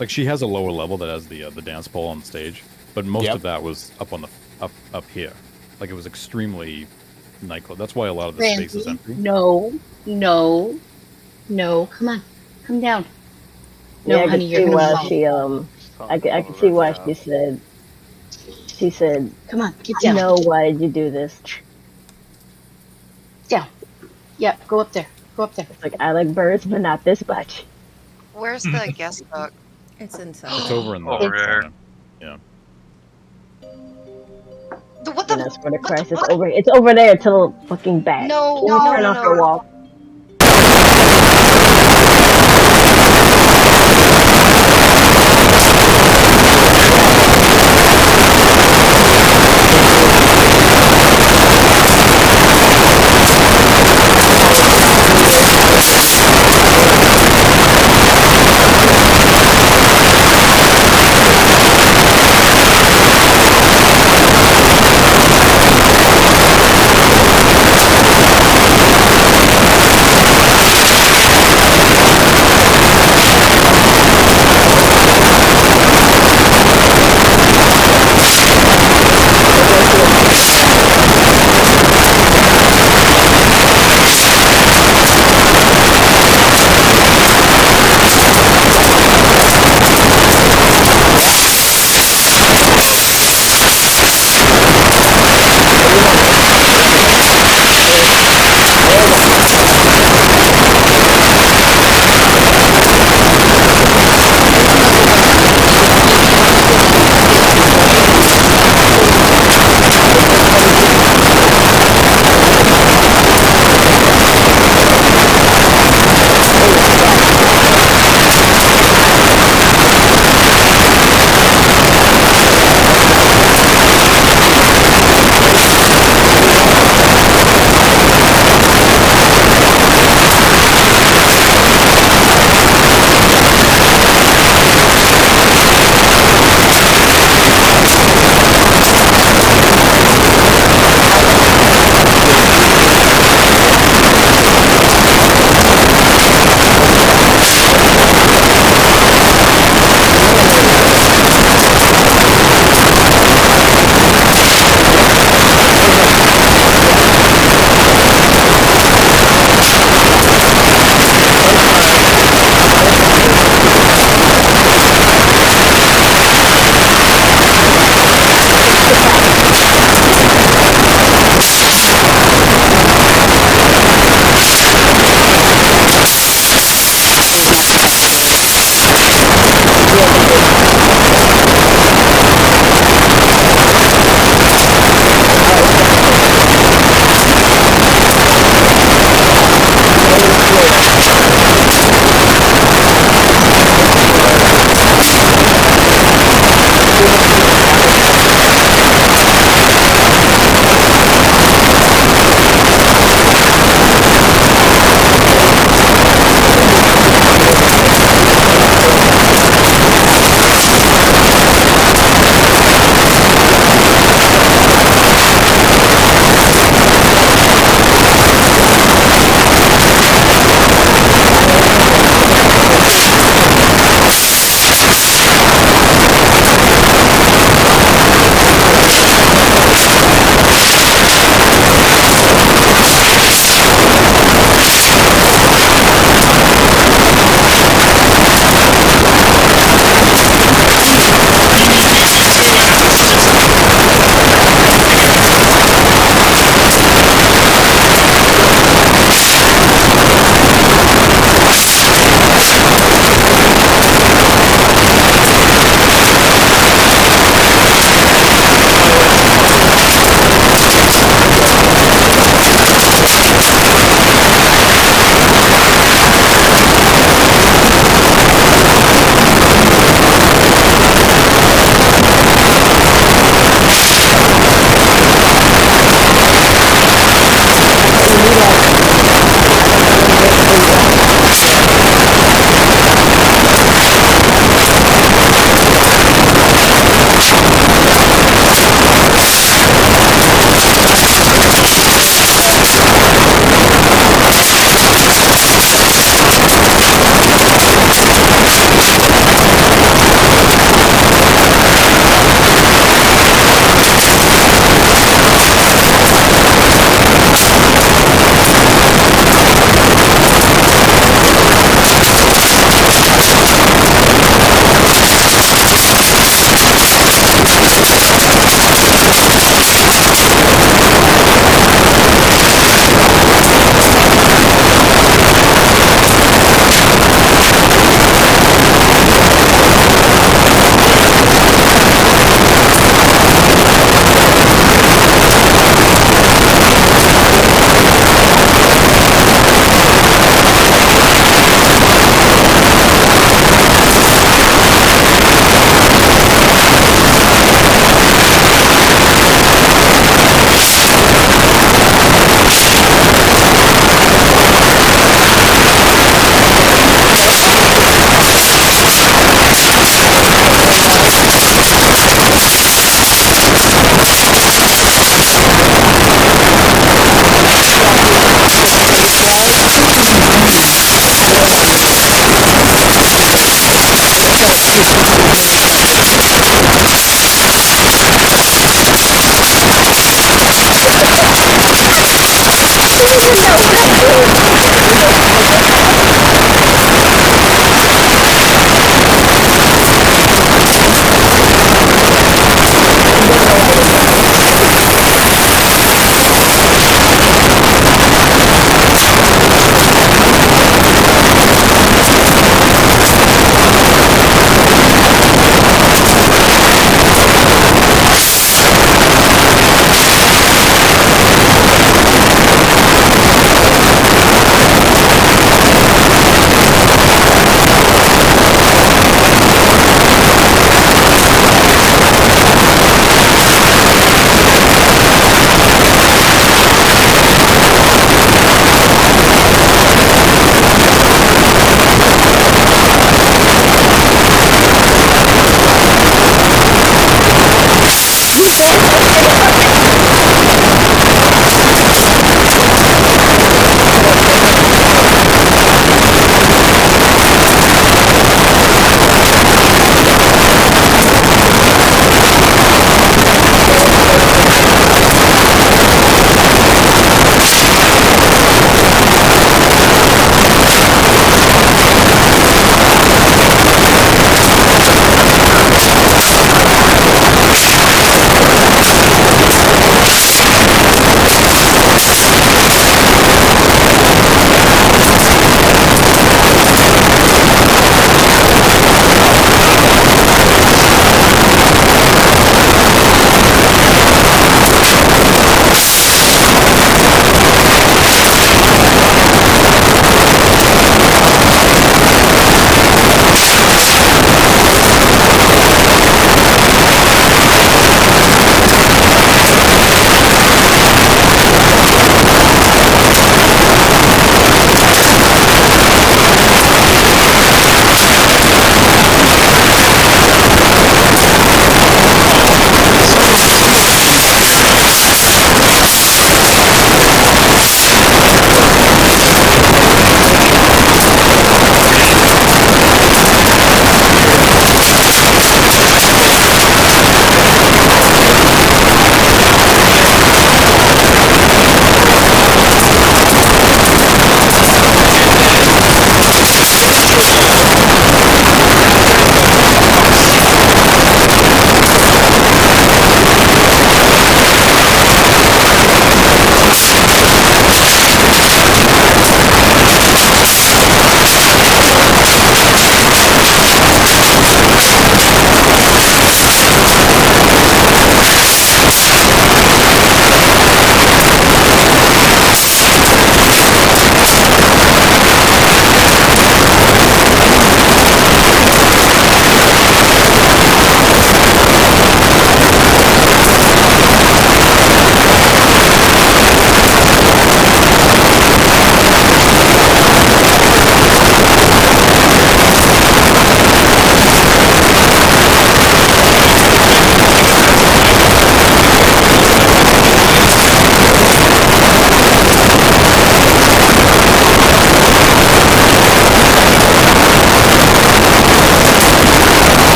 like, she has a lower level that has the dance pole on stage, but most Yep. of that was up on the, up here. Like, it was extremely nightclub. That's why a lot of the space is Randy, empty. no. Come on, come down. No, Yeah, I honey, can you're see gonna why fall. she I can see why she said, Come on, get down. no, why did you do this? Down. Yeah, go up there. Go up there. It's like, I like birds, but not this much. Where's the guest book? It's inside. It's over in the Over there. corner. Yeah. What And that's for the Christ. It's over there till the fucking back. No, You no, turn no, off no. your wall.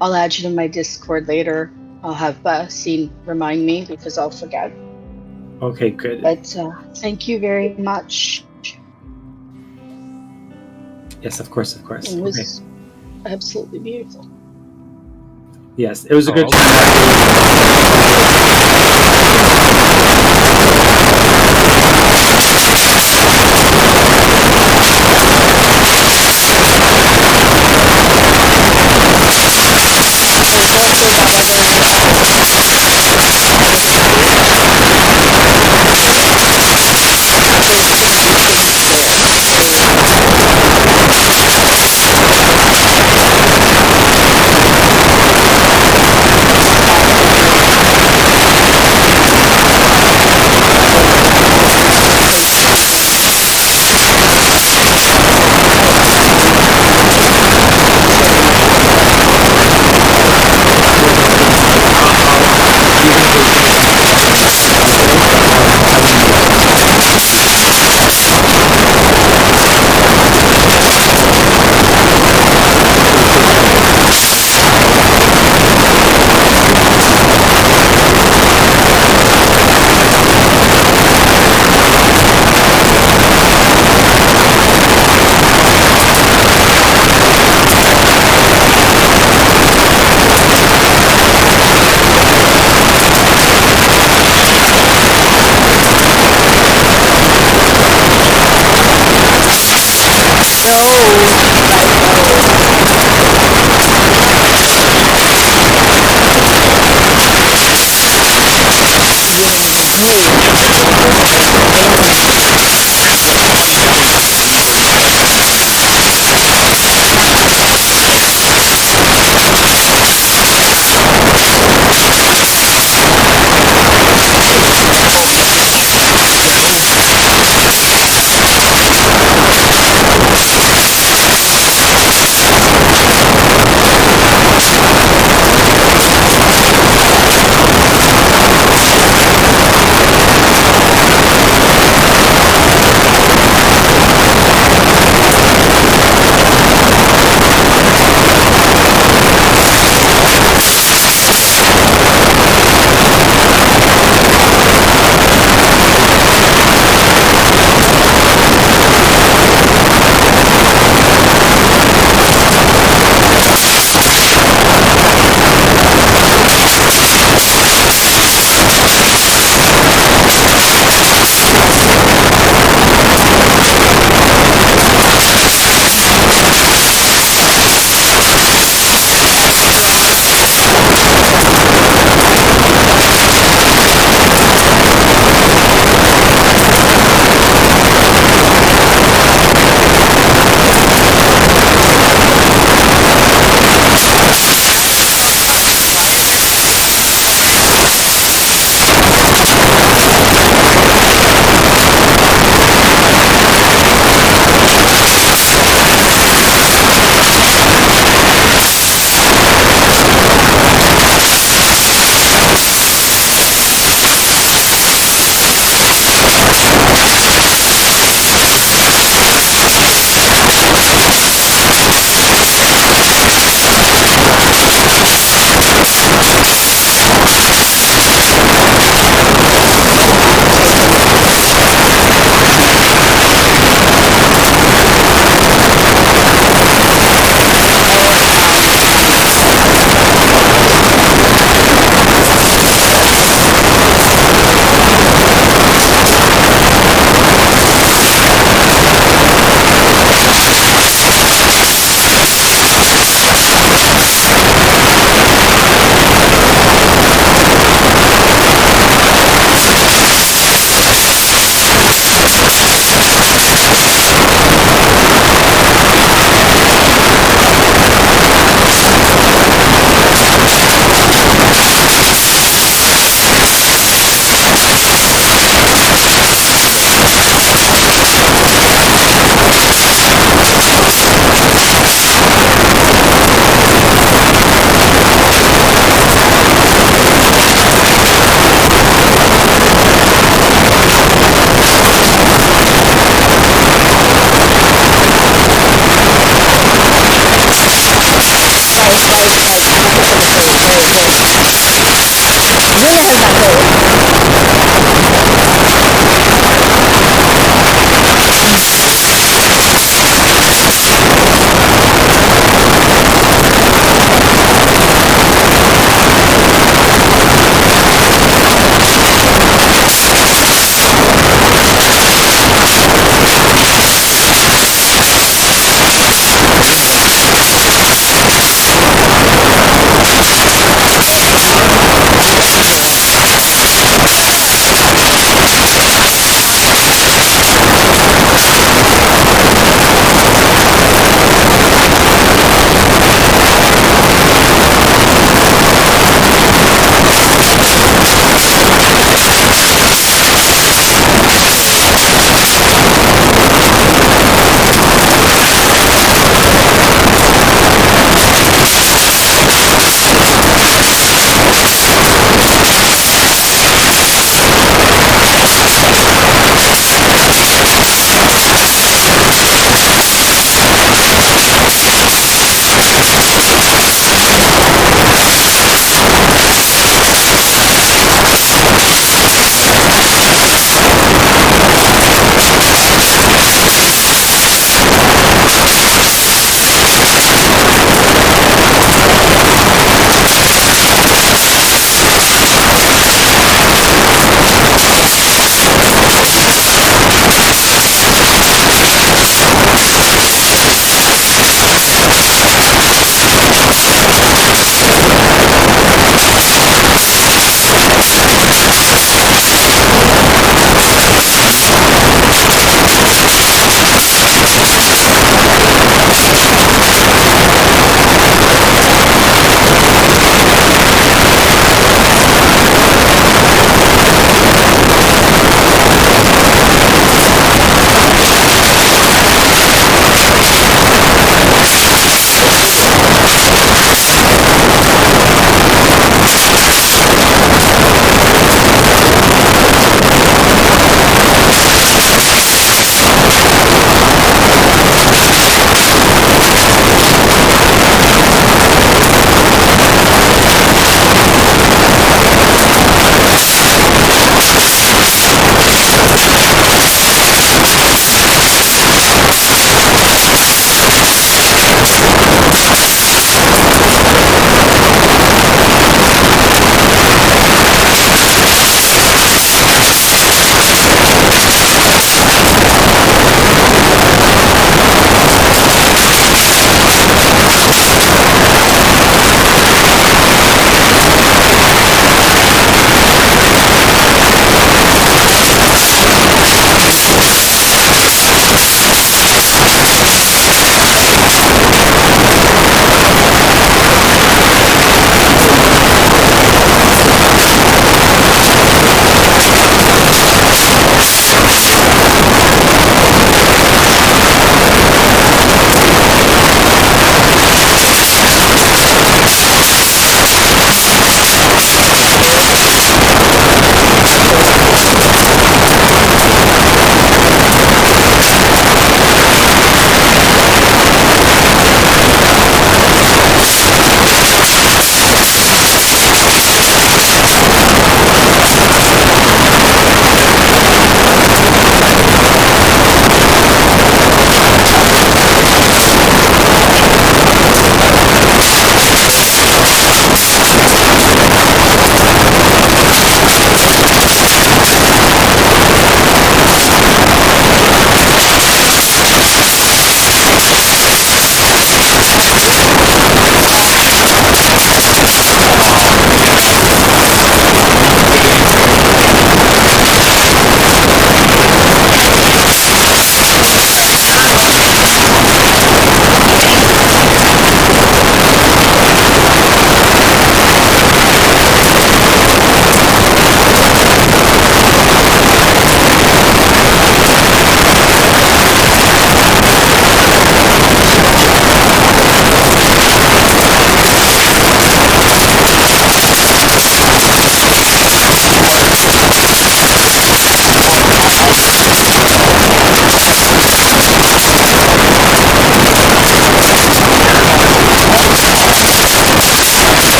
I'll add you to my Discord later. I'll have Scene remind me because I'll forget. Okay, good. But thank you very much. Yes, of course, of course. It was absolutely beautiful. Yes, it was a good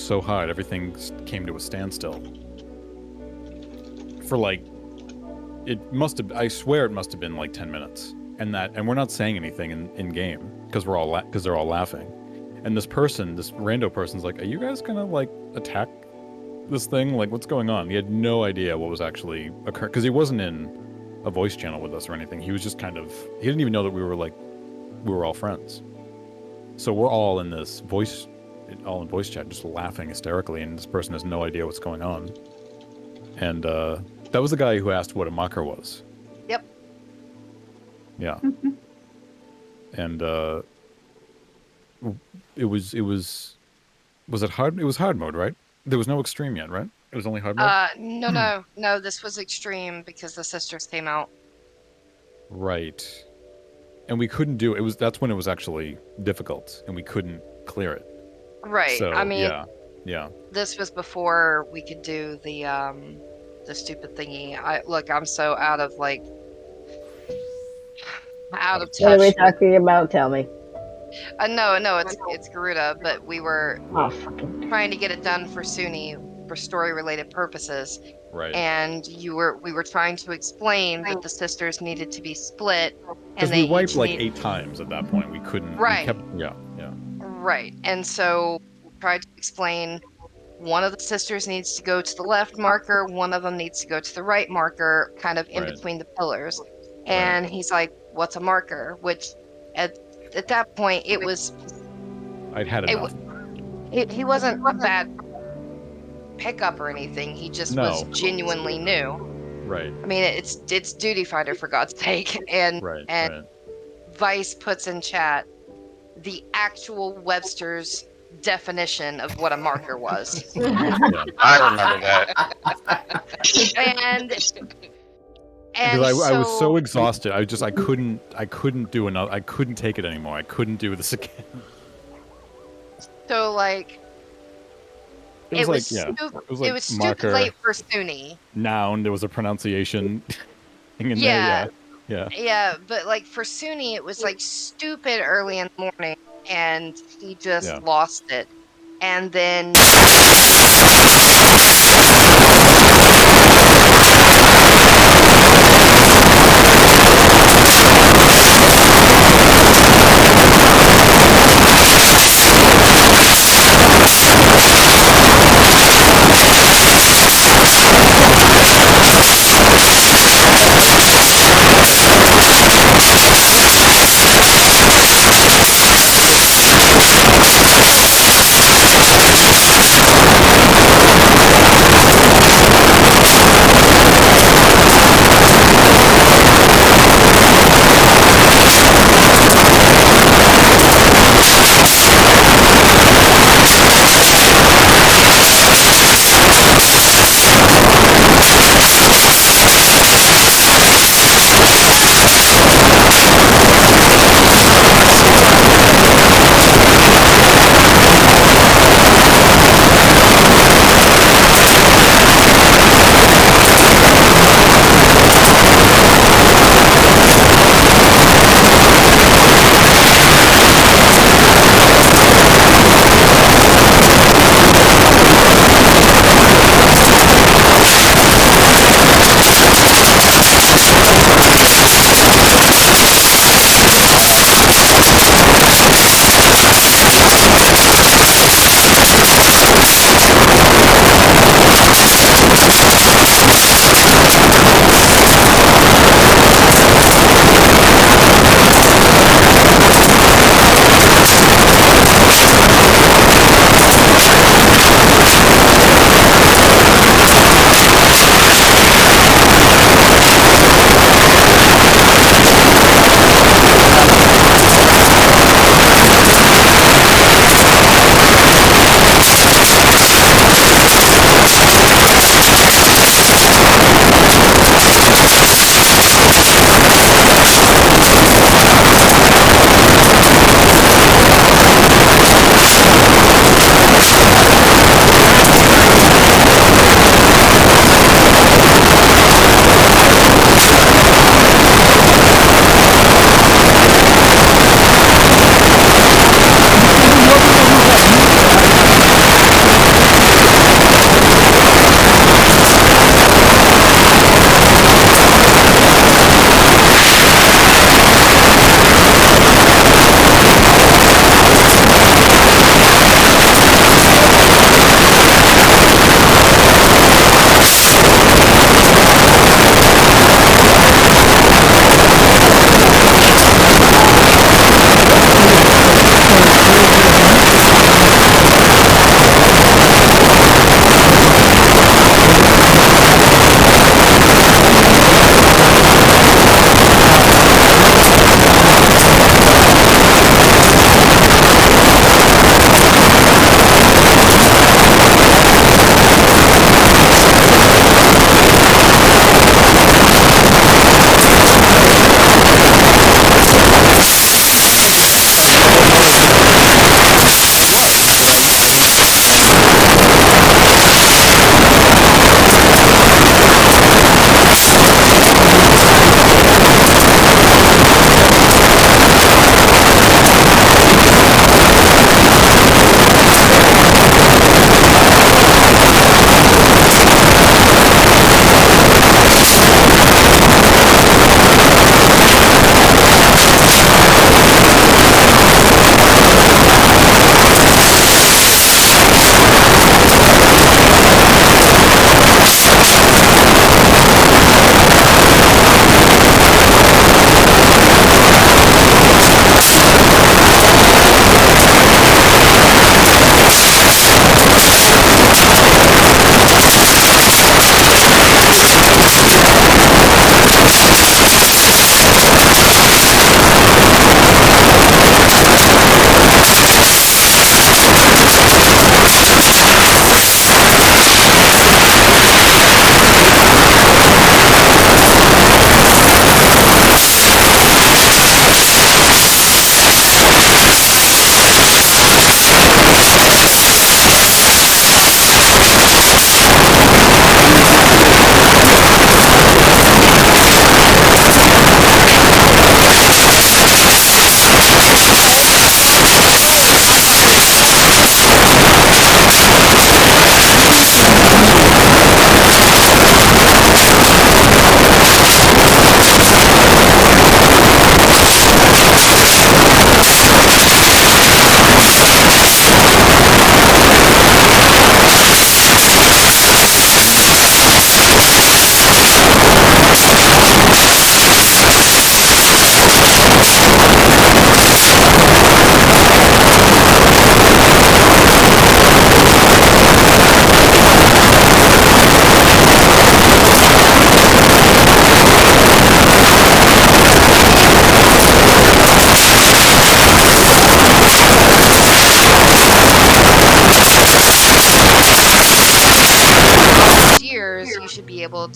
so hard, everything came to a standstill. For like, it must have. I swear it must have been like 10 minutes, and we're not saying anything in game because they're all laughing, and this rando person's like, "Are you guys gonna like attack this thing? Like, what's going on?" He had no idea what was actually occurring because he wasn't in a voice channel with us or anything. He was just he didn't even know that we were all friends. So we're all in this voice chat, just laughing hysterically, and this person has no idea what's going on. And that was the guy who asked what a marker was. Yep. Yeah. And it was hard? It was hard mode, right? There was no extreme yet, right? It was only hard mode? No, this was extreme because the sisters came out. Right. And we couldn't do it. That's when it was actually difficult, and we couldn't clear it. Right. So, I mean, yeah. This was before we could do the stupid thingy. I'm so out of touch. What are we talking about? Tell me. No, it's Garuda, but we were trying to get it done for Suni for story-related purposes. Right. And we were trying to explain that the sisters needed to be split, Because we wiped like 8 times at that point. We couldn't. Right. Yeah. Right. And so we tried to explain one of the sisters needs to go to the left marker, one of them needs to go to the right marker, kind of in between the pillars. And he's like, "What's a marker?" Which at that point it was. I'd had enough. He wasn't a bad pickup or anything. He just was genuinely new. Right. I mean, it's Duty Fighter, for God's sake. And Vice puts in chat the actual Webster's definition of what a marker was. I remember that. Because I was so exhausted. I couldn't do another. I couldn't take it anymore. I couldn't do this again. So it was stupid marker, late for Suni. Noun. There was a pronunciation thing in there. Yeah. Yeah, but for Suni, it was stupid early in the morning, and he just lost it. And then.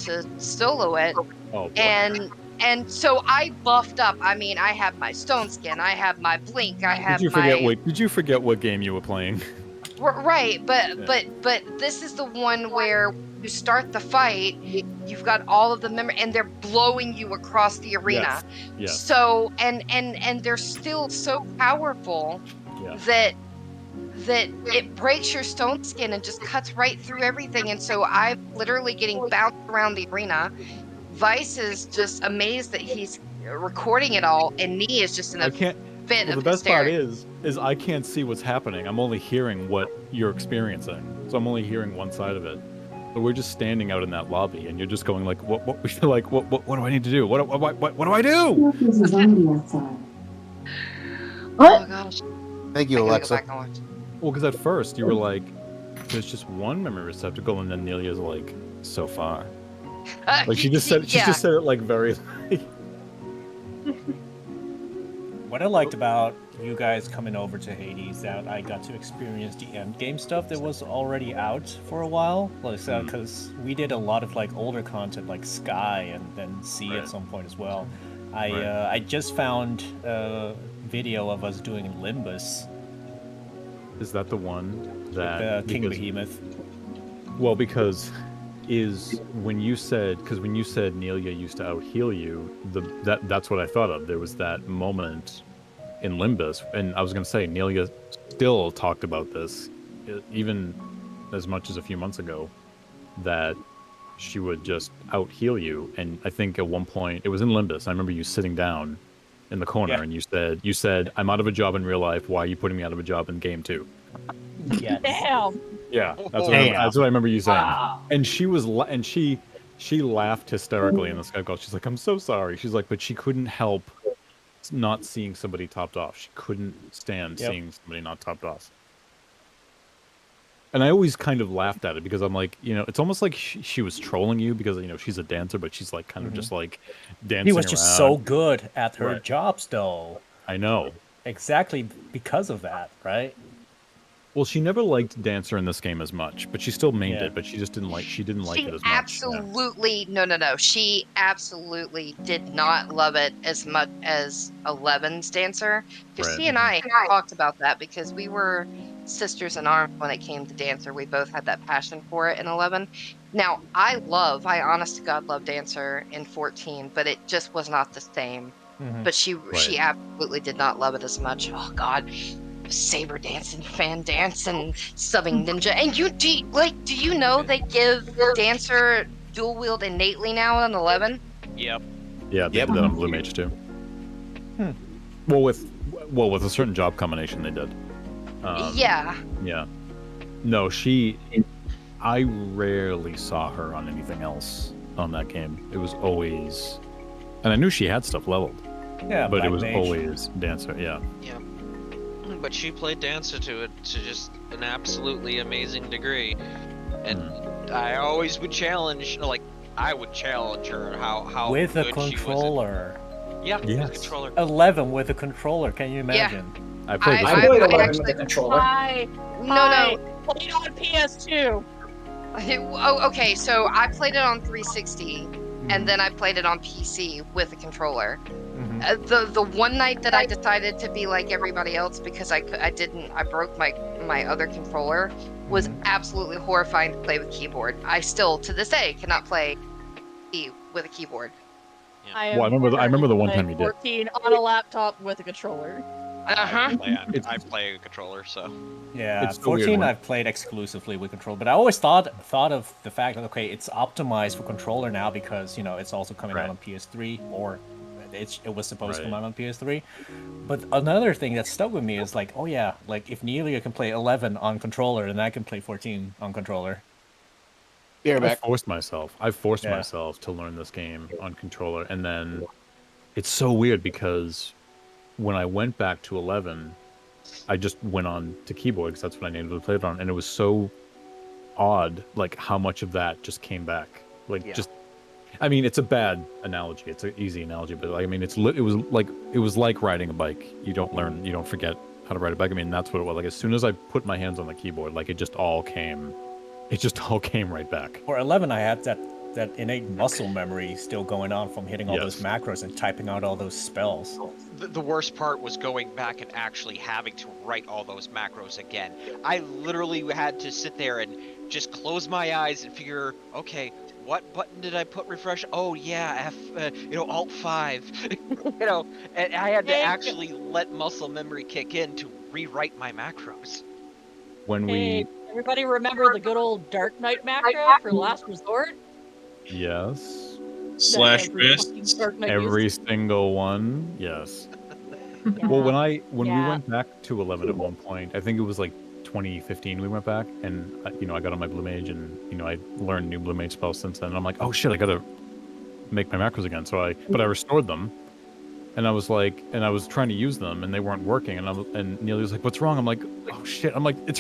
to solo it. Oh, boy. And so I buffed up. I mean, I have my stone skin, I have my blink, I have Did you forget? my Wait, did you forget what game you were playing? right. But this is the one where you start the fight. You've got all of the members, and they're blowing you across the arena. Yes. So and they're still so powerful that it breaks your stone skin and just cuts right through everything. And so I'm literally getting bounced around the arena. Vice is just amazed that he's recording it all, and Nee is just in a fit Well, of the best part hysterics. is I can't see what's happening. I'm only hearing what you're experiencing, so I'm only hearing one side of it. So we're just standing out in that lobby, and you're just going like, what like, what do I need to do? What do I do? This is zombie outside. Oh gosh. Thank you, Alexa. Well, because at first you were like, there's just one memory receptacle, and then Neelia's like, so far. Like she just said it like very. What I liked about you guys coming over to Hades, that I got to experience the end game stuff that was already out for a while, because we did a lot of like older content like Sky and then Sea at some point as well. I just found a video of us doing Limbus. Is that the one that King Behemoth? Well, because when you said Neelia used to out heal you, that's what I thought of. There was that moment in Limbus, and I was gonna say Neelia still talked about this, even as much as a few months ago, that she would just out heal you. And I think at one point it was in Limbus. I remember you sitting down in the corner, and you said, "I'm out of a job in real life. Why are you putting me out of a job in game 2?" Yes. Damn. Yeah, that's what I remember you saying. Wow. And she was, she laughed hysterically in the Skype call. She's like, "I'm so sorry." She's like, but she couldn't help not seeing somebody topped off. She couldn't stand seeing somebody not topped off. And I always kind of laughed at it because I'm like, it's almost like she was trolling you because she's a dancer, but she's like kind of just like dancing. He was just so good at her jobs, though. I know. Exactly because of that, right? Well, she never liked Dancer in this game as much, but she still mained it, but she just didn't like it as much. Absolutely no. She absolutely did not love it as much as 11's Dancer. Because she and I talked about that because we were sisters in arms when it came to Dancer. We both had that passion for it in 11. Now, I honest to God love Dancer in 14, but it just was not the same. But she absolutely did not love it as much. Oh God. Saber dancing, fan dancing, subbing ninja, and do you know they give Dancer dual wield innately now on 11? Yep. Yeah, they did that on Blue Mage too. Well, with a certain job combination, they did. Yeah. Yeah. No, I rarely saw her on anything else on that game. It was always, and I knew she had stuff leveled. Yeah, but it was Mage. Always Dancer. Yeah. Yeah. But she played Dancer to just an absolutely amazing degree, and I always would challenge, I would challenge her how with a good controller. She was with a controller. 11 with a controller. Can you imagine? I played 11 with a controller. No. Played on PS2. Okay. So I played it on 360, and then I played it on PC with a controller. The one night that I decided to be like everybody else because I broke my other controller was absolutely horrifying to play with keyboard. I still to this day cannot play with a keyboard. I remember the one time you did. 14 on a laptop with a controller. I play a controller, so yeah. It's 14 I've played exclusively with controller, but I always thought of the fact that it's optimized for controller now because it's also coming out on PS3 or. It was supposed to come out on PS3, but another thing that stuck with me is if Neelia can play 11 on controller, then I can play 14 on controller. I forced myself to learn this game on controller, and then it's so weird because when I went back to 11, I just went on to keyboard because that's what I needed to play it on, and it was so odd, how much of that just came back, I mean, it's a bad analogy. It's an easy analogy, but it was like riding a bike. You don't forget how to ride a bike. I mean, that's what it was. As soon as I put my hands on the keyboard, it just all came right back. For 11, I had that innate muscle memory still going on from hitting all those macros and typing out all those spells. The worst part was going back and actually having to write all those macros again. I literally had to sit there and just close my eyes and figure, okay, what button did I put refresh? Oh yeah, Alt 5. And I had to actually let muscle memory kick in to rewrite my macros. When Hey, everybody remember the good old Dark Knight macro for Last Resort? Yes. Slash Every single one, yes. Well, when we went back to 11 at one point, I think it was like 2015 we went back, and I got on my Blue Mage, and I learned new Blue Mage spells since then, and I'm like, oh shit, I gotta make my macros again. But I restored them, and I was trying to use them, and they weren't working, and Neelia was like, what's wrong? I'm like, oh shit, I'm like, this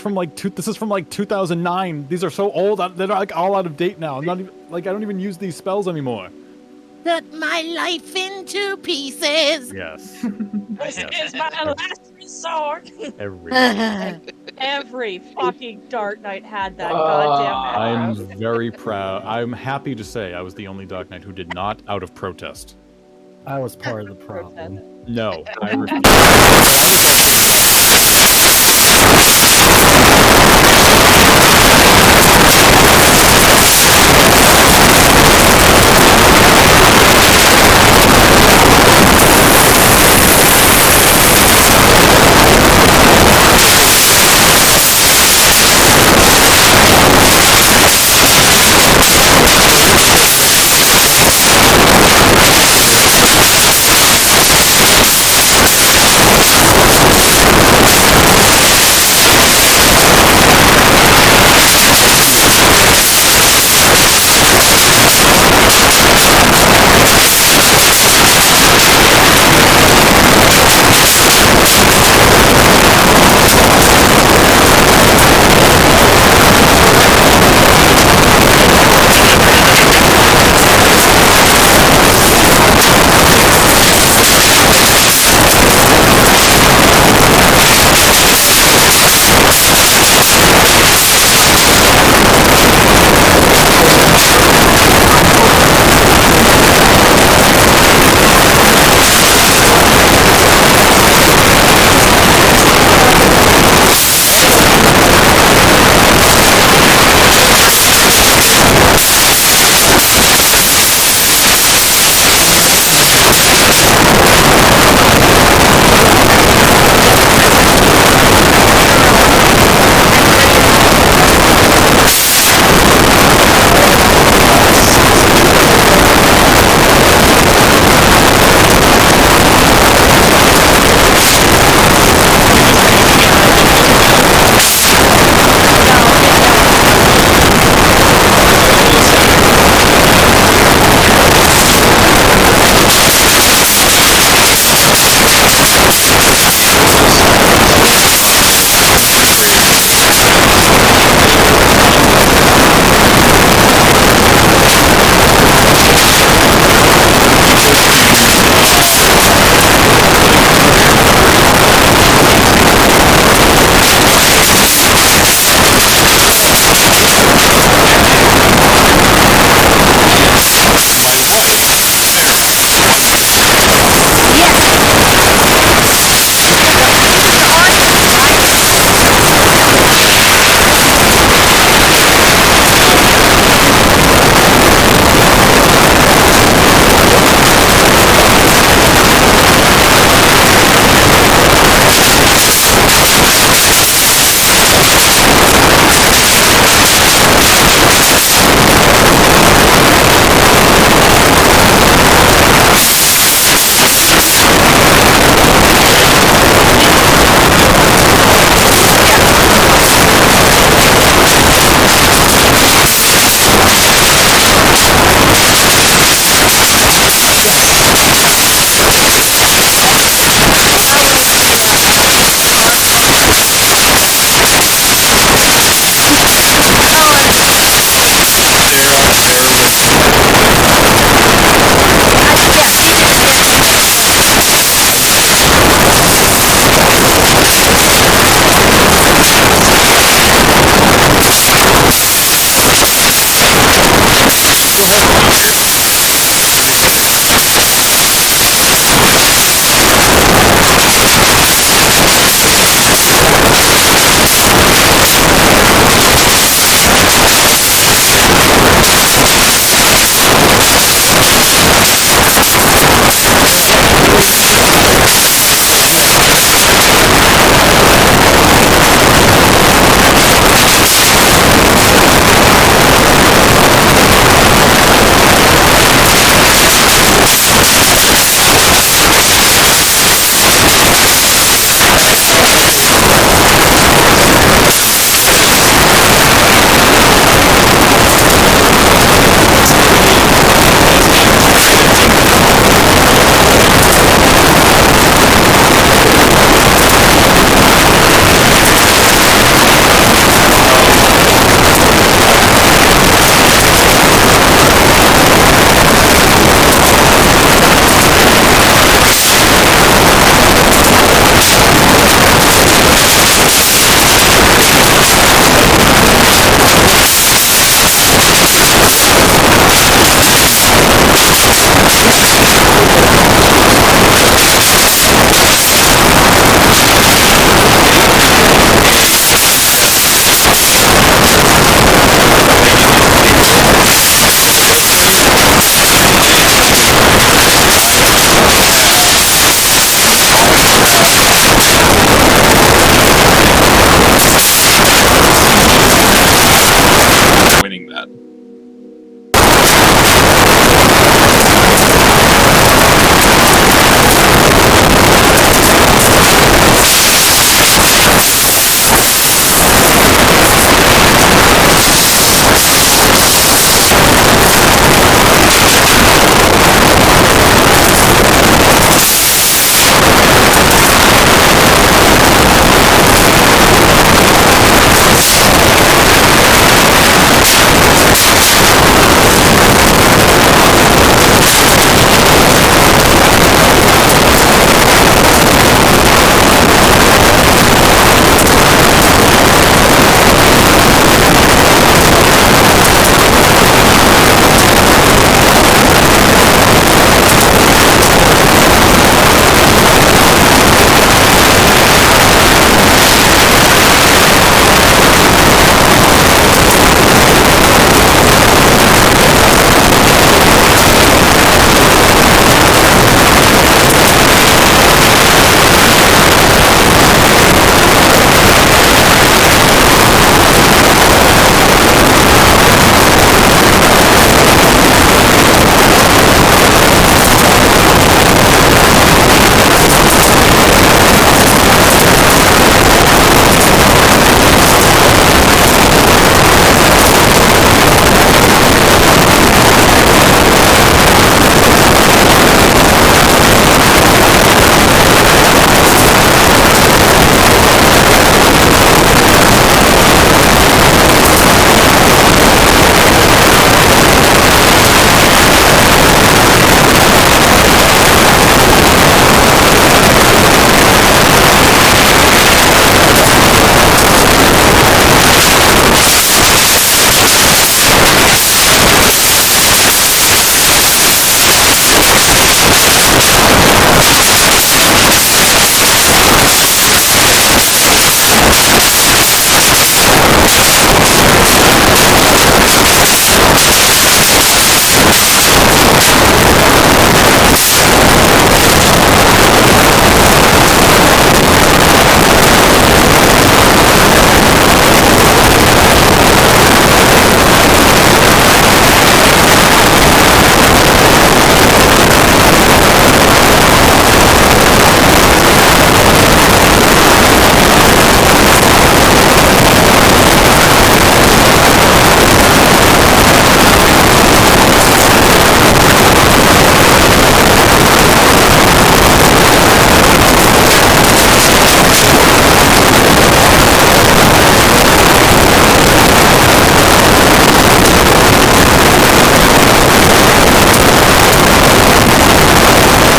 is from like 2009. These are so old, they're like all out of date now. I'm not even, I don't even use these spells anymore. Cut my life into pieces. Yes. This is my last resort. Every fucking Dark Knight had that goddamn macro. I'm very proud. I'm happy to say I was the only Dark Knight who did not out of protest. I was part of the problem. No, I refused.